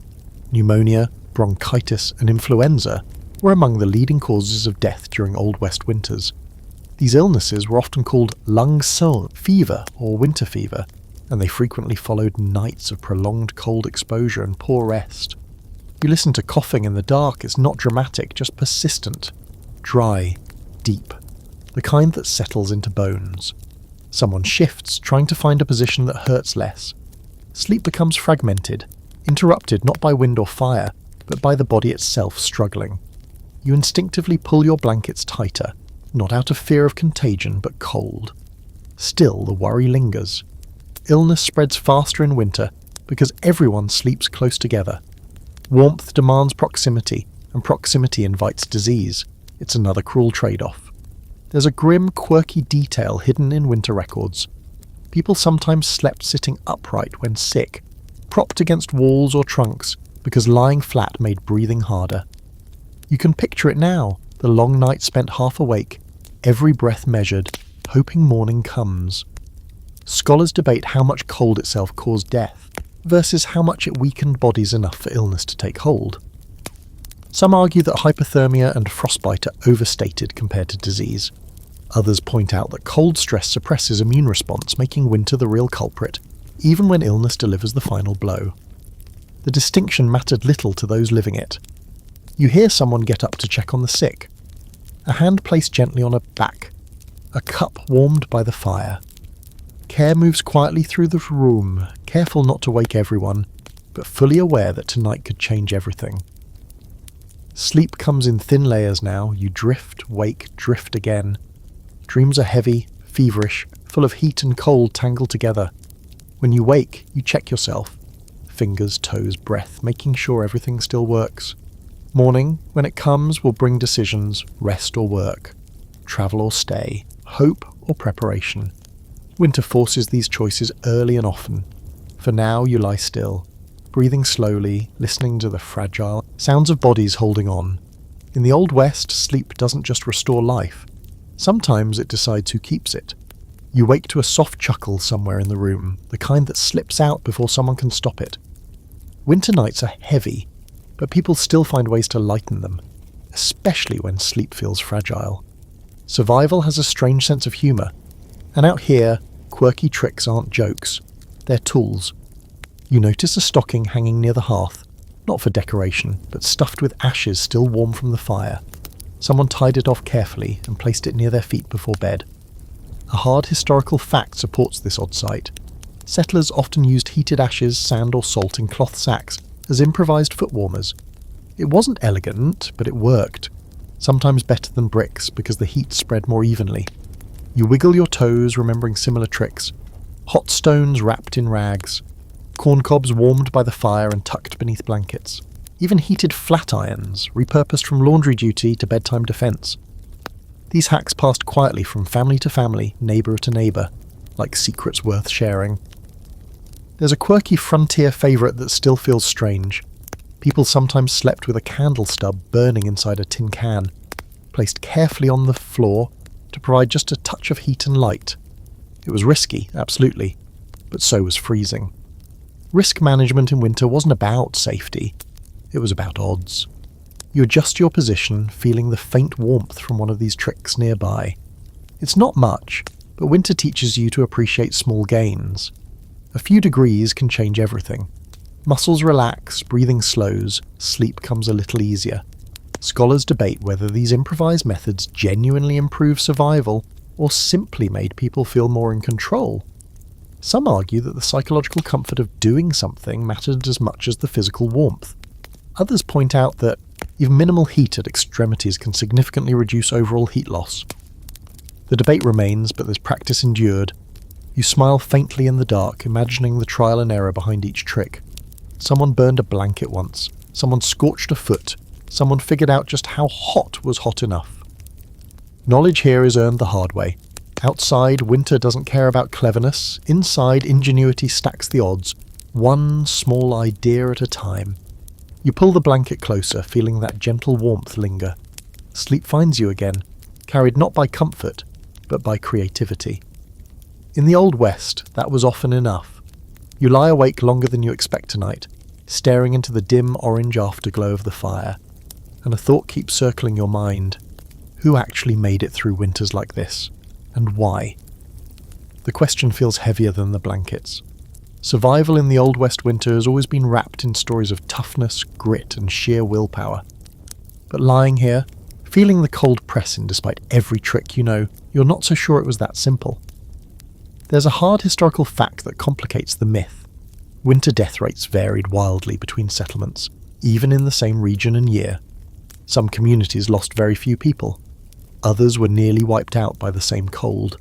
Pneumonia, bronchitis, and influenza were among the leading causes of death during Old West winters. These illnesses were often called lung-sore fever or winter fever, and they frequently followed nights of prolonged cold exposure and poor rest. You listen to coughing in the dark, it's not dramatic, just persistent, dry, deep, the kind that settles into bones. Someone shifts, trying to find a position that hurts less. Sleep becomes fragmented, interrupted not by wind or fire, but by the body itself struggling. You instinctively pull your blankets tighter, not out of fear of contagion, but cold. Still, the worry lingers. Illness spreads faster in winter because everyone sleeps close together. Warmth demands proximity, and proximity invites disease. It's another cruel trade-off. There's a grim, quirky detail hidden in winter records. People sometimes slept sitting upright when sick, propped against walls or trunks, because lying flat made breathing harder. You can picture it now, the long night spent half awake, every breath measured, hoping morning comes. Scholars debate how much cold itself caused death, versus how much it weakened bodies enough for illness to take hold. Some argue that hypothermia and frostbite are overstated compared to disease. Others point out that cold stress suppresses immune response, making winter the real culprit, even when illness delivers the final blow. The distinction mattered little to those living it. You hear someone get up to check on the sick. A hand placed gently on a back. A cup warmed by the fire. Care moves quietly through the room, careful not to wake everyone, but fully aware that tonight could change everything. Sleep comes in thin layers now. You drift, wake, drift again. Dreams are heavy, feverish, full of heat and cold tangled together. When you wake, you check yourself. Fingers, toes, breath, making sure everything still works. Morning, when it comes, will bring decisions, rest or work, travel or stay, hope or preparation. Winter forces these choices early and often. For now, you lie still, breathing slowly, listening to the fragile sounds of bodies holding on. In the Old West, sleep doesn't just restore life. Sometimes it decides who keeps it. You wake to a soft chuckle somewhere in the room, the kind that slips out before someone can stop it. Winter nights are heavy, but people still find ways to lighten them, especially when sleep feels fragile. Survival has a strange sense of humour, and out here, quirky tricks aren't jokes, they're tools. You notice a stocking hanging near the hearth, not for decoration, but stuffed with ashes still warm from the fire. Someone tied it off carefully and placed it near their feet before bed. A hard historical fact supports this odd sight. Settlers often used heated ashes, sand or salt in cloth sacks as improvised foot warmers. It wasn't elegant, but it worked. Sometimes better than bricks because the heat spread more evenly. You wiggle your toes, remembering similar tricks. Hot stones wrapped in rags. Corn cobs warmed by the fire and tucked beneath blankets. Even heated flat irons, repurposed from laundry duty to bedtime defence. These hacks passed quietly from family to family, neighbour to neighbour, like secrets worth sharing. There's a quirky frontier favourite that still feels strange. People sometimes slept with a candle stub burning inside a tin can, placed carefully on the floor to provide just a touch of heat and light. It was risky, absolutely, but so was freezing. Risk management in winter wasn't about safety, it was about odds. You adjust your position, feeling the faint warmth from one of these tricks nearby. It's not much, but winter teaches you to appreciate small gains. A few degrees can change everything. Muscles relax, breathing slows, sleep comes a little easier. Scholars debate whether these improvised methods genuinely improve survival or simply made people feel more in control. Some argue that the psychological comfort of doing something mattered as much as the physical warmth. Others point out that even minimal heat at extremities can significantly reduce overall heat loss. The debate remains, but there's practice endured. You smile faintly in the dark, imagining the trial and error behind each trick. Someone burned a blanket once, someone scorched a foot, someone figured out just how hot was hot enough. Knowledge here is earned the hard way. Outside, winter doesn't care about cleverness. Inside, ingenuity stacks the odds, one small idea at a time. You pull the blanket closer, feeling that gentle warmth linger. Sleep finds you again, carried not by comfort, but by creativity. In the Old West, that was often enough. You lie awake longer than you expect tonight, staring into the dim orange afterglow of the fire, and a thought keeps circling your mind. Who actually made it through winters like this? And why? The question feels heavier than the blankets. Survival in the Old West winter has always been wrapped in stories of toughness, grit, and sheer willpower. But lying here, feeling the cold pressing despite every trick you know, you're not so sure it was that simple. There's a hard historical fact that complicates the myth. Winter death rates varied wildly between settlements, even in the same region and year. Some communities lost very few people. Others were nearly wiped out by the same cold.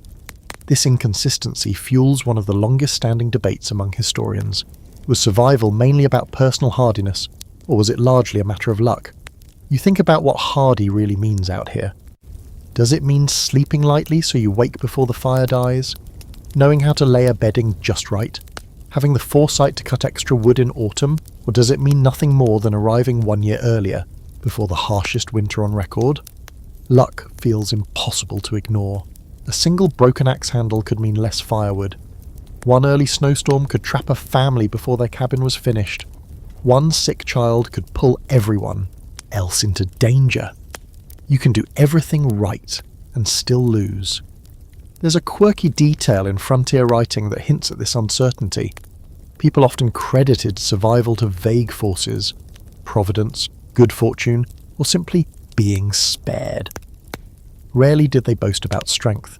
This inconsistency fuels one of the longest-standing debates among historians. Was survival mainly about personal hardiness, or was it largely a matter of luck? You think about what hardy really means out here. Does it mean sleeping lightly so you wake before the fire dies? Knowing how to layer bedding just right? Having the foresight to cut extra wood in autumn? Or does it mean nothing more than arriving 1 year earlier, before the harshest winter on record? Luck feels impossible to ignore. A single broken axe handle could mean less firewood. One early snowstorm could trap a family before their cabin was finished. One sick child could pull everyone else into danger. You can do everything right and still lose. There's a quirky detail in frontier writing that hints at this uncertainty. People often credited survival to vague forces, providence, good fortune, or simply being spared. Rarely did they boast about strength.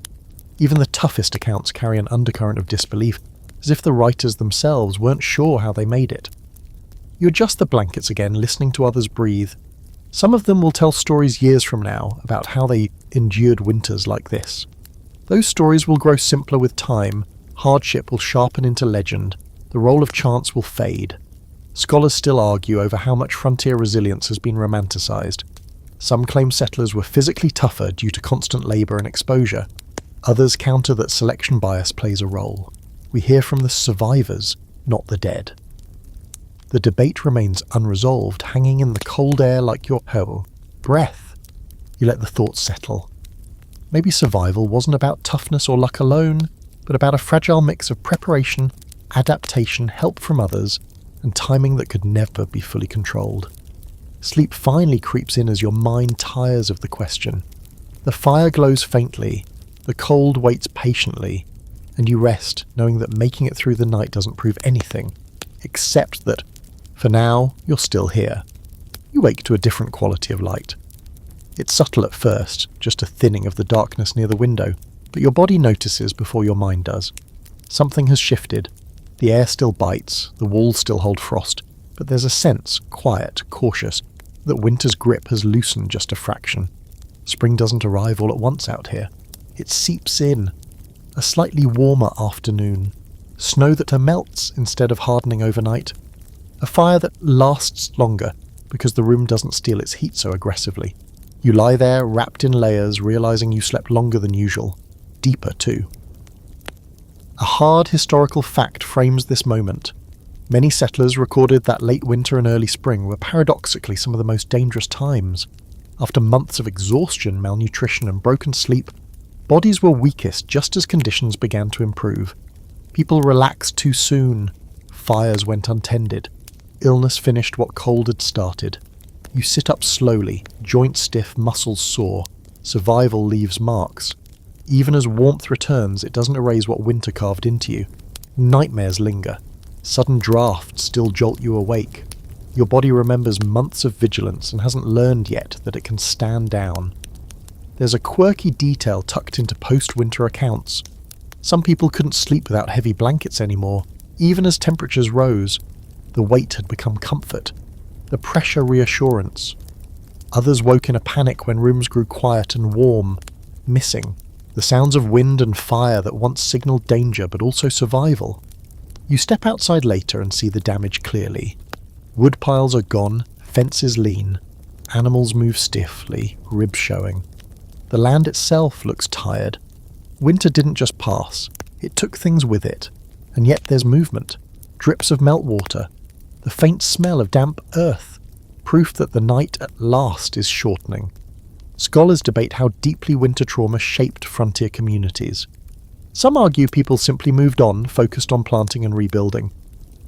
Even the toughest accounts carry an undercurrent of disbelief, as if the writers themselves weren't sure how they made it. You adjust the blankets again, listening to others breathe. Some of them will tell stories years from now about how they endured winters like this. Those stories will grow simpler with time, hardship will sharpen into legend, the role of chance will fade. Scholars still argue over how much frontier resilience has been romanticised. Some claim settlers were physically tougher due to constant labour and exposure. Others counter that selection bias plays a role. We hear from the survivors, not the dead. The debate remains unresolved, hanging in the cold air like your breath. You let the thoughts settle. Maybe survival wasn't about toughness or luck alone, but about a fragile mix of preparation, adaptation, help from others, and timing that could never be fully controlled. Sleep finally creeps in as your mind tires of the question. The fire glows faintly, the cold waits patiently, and you rest knowing that making it through the night doesn't prove anything, except that, for now, you're still here. You wake to a different quality of light. It's subtle at first, just a thinning of the darkness near the window, but your body notices before your mind does. Something has shifted. The air still bites, the walls still hold frost, but there's a sense, quiet, cautious, that winter's grip has loosened just a fraction. Spring doesn't arrive all at once out here. It seeps in. A slightly warmer afternoon. Snow that melts instead of hardening overnight. A fire that lasts longer because the room doesn't steal its heat so aggressively. You lie there, wrapped in layers, realizing you slept longer than usual. Deeper, too. A hard historical fact frames this moment. Many settlers recorded that late winter and early spring were paradoxically some of the most dangerous times. After months of exhaustion, malnutrition, and broken sleep, bodies were weakest just as conditions began to improve. People relaxed too soon. Fires went untended. Illness finished what cold had started. You sit up slowly, joints stiff, muscles sore. Survival leaves marks. Even as warmth returns, it doesn't erase what winter carved into you. Nightmares linger. Sudden drafts still jolt you awake. Your body remembers months of vigilance and hasn't learned yet that it can stand down. There's a quirky detail tucked into post-winter accounts. Some people couldn't sleep without heavy blankets anymore, even as temperatures rose. The weight had become comfort. The pressure reassurance. Others woke in a panic when rooms grew quiet and warm, missing the sounds of wind and fire that once signalled danger but also survival. You step outside later and see the damage clearly. Wood piles are gone, fences lean. Animals move stiffly, ribs showing. The land itself looks tired. Winter didn't just pass, it took things with it. And yet there's movement, drips of meltwater, the faint smell of damp earth, proof that the night at last is shortening. Scholars debate how deeply winter trauma shaped frontier communities. Some argue people simply moved on, focused on planting and rebuilding.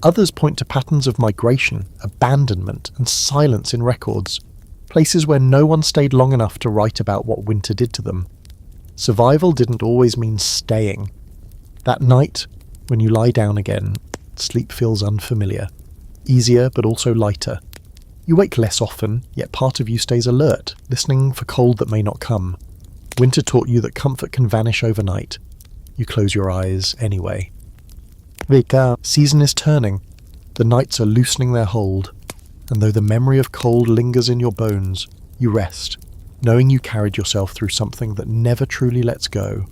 Others point to patterns of migration, abandonment, and silence in records, places where no one stayed long enough to write about what winter did to them. Survival didn't always mean staying. That night, when you lie down again, sleep feels unfamiliar, easier but also lighter. You wake less often, yet part of you stays alert, listening for cold that may not come. Winter taught you that comfort can vanish overnight. You close your eyes anyway. The season is turning. The nights are loosening their hold, and though the memory of cold lingers in your bones, you rest, knowing you carried yourself through something that never truly lets go.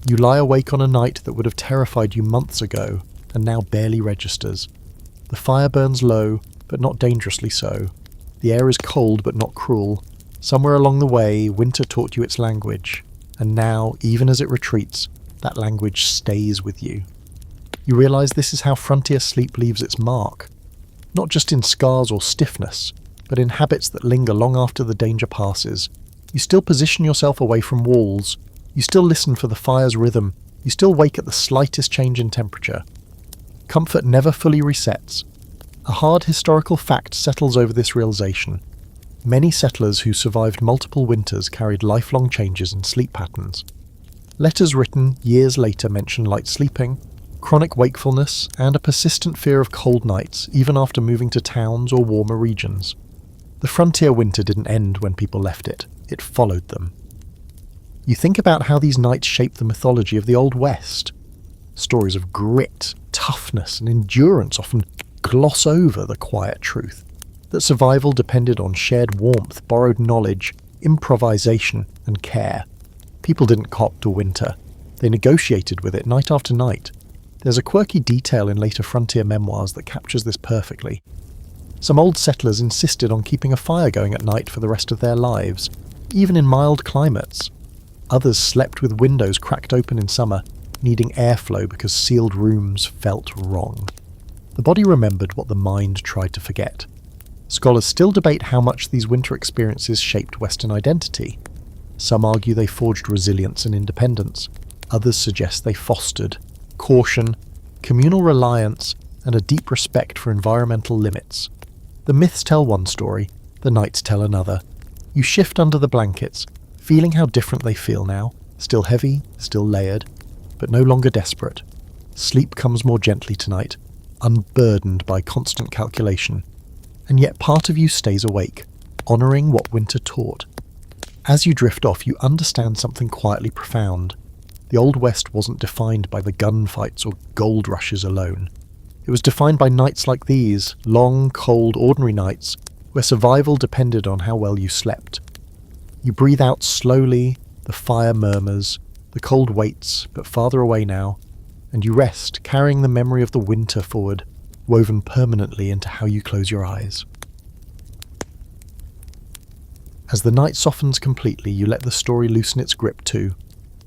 You lie awake on a night that would have terrified you months ago, and now barely registers. The fire burns low, but not dangerously so. The air is cold, but not cruel. Somewhere along the way, winter taught you its language, and now, even as it retreats, that language stays with you. You realize this is how frontier sleep leaves its mark, not just in scars or stiffness, but in habits that linger long after the danger passes. You still position yourself away from walls. You still listen for the fire's rhythm. You still wake at the slightest change in temperature. Comfort never fully resets. A hard historical fact settles over this realization. Many settlers who survived multiple winters carried lifelong changes in sleep patterns. Letters written years later mention light sleeping, chronic wakefulness, and a persistent fear of cold nights, even after moving to towns or warmer regions. The frontier winter didn't end when people left it. It followed them. You think about how these nights shaped the mythology of the Old West. Stories of grit, toughness, and endurance often gloss over the quiet truth that survival depended on shared warmth, borrowed knowledge, improvisation, and care. People didn't cop to winter. They negotiated with it night after night. There's a quirky detail in later frontier memoirs that captures this perfectly. Some old settlers insisted on keeping a fire going at night for the rest of their lives, even in mild climates. Others slept with windows cracked open in summer, needing airflow because sealed rooms felt wrong. The body remembered what the mind tried to forget. Scholars still debate how much these winter experiences shaped Western identity. Some argue they forged resilience and independence. Others suggest they fostered caution, communal reliance, and a deep respect for environmental limits. The myths tell one story, the nights tell another. You shift under the blankets, feeling how different they feel now, still heavy, still layered, but no longer desperate. Sleep comes more gently tonight, unburdened by constant calculation. And yet part of you stays awake, honouring what winter taught. As you drift off, you understand something quietly profound. The Old West wasn't defined by the gunfights or gold rushes alone. It was defined by nights like these, long, cold, ordinary nights, where survival depended on how well you slept. You breathe out slowly, the fire murmurs, the cold waits, but farther away now, and you rest, carrying the memory of the winter forward, woven permanently into how you close your eyes. As the night softens completely, you let the story loosen its grip too.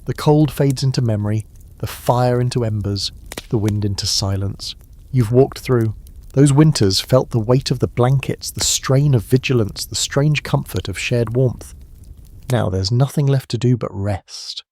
The cold fades into memory, the fire into embers, the wind into silence. You've walked through. Those winters felt the weight of the blankets, the strain of vigilance, the strange comfort of shared warmth. Now there's nothing left to do but rest.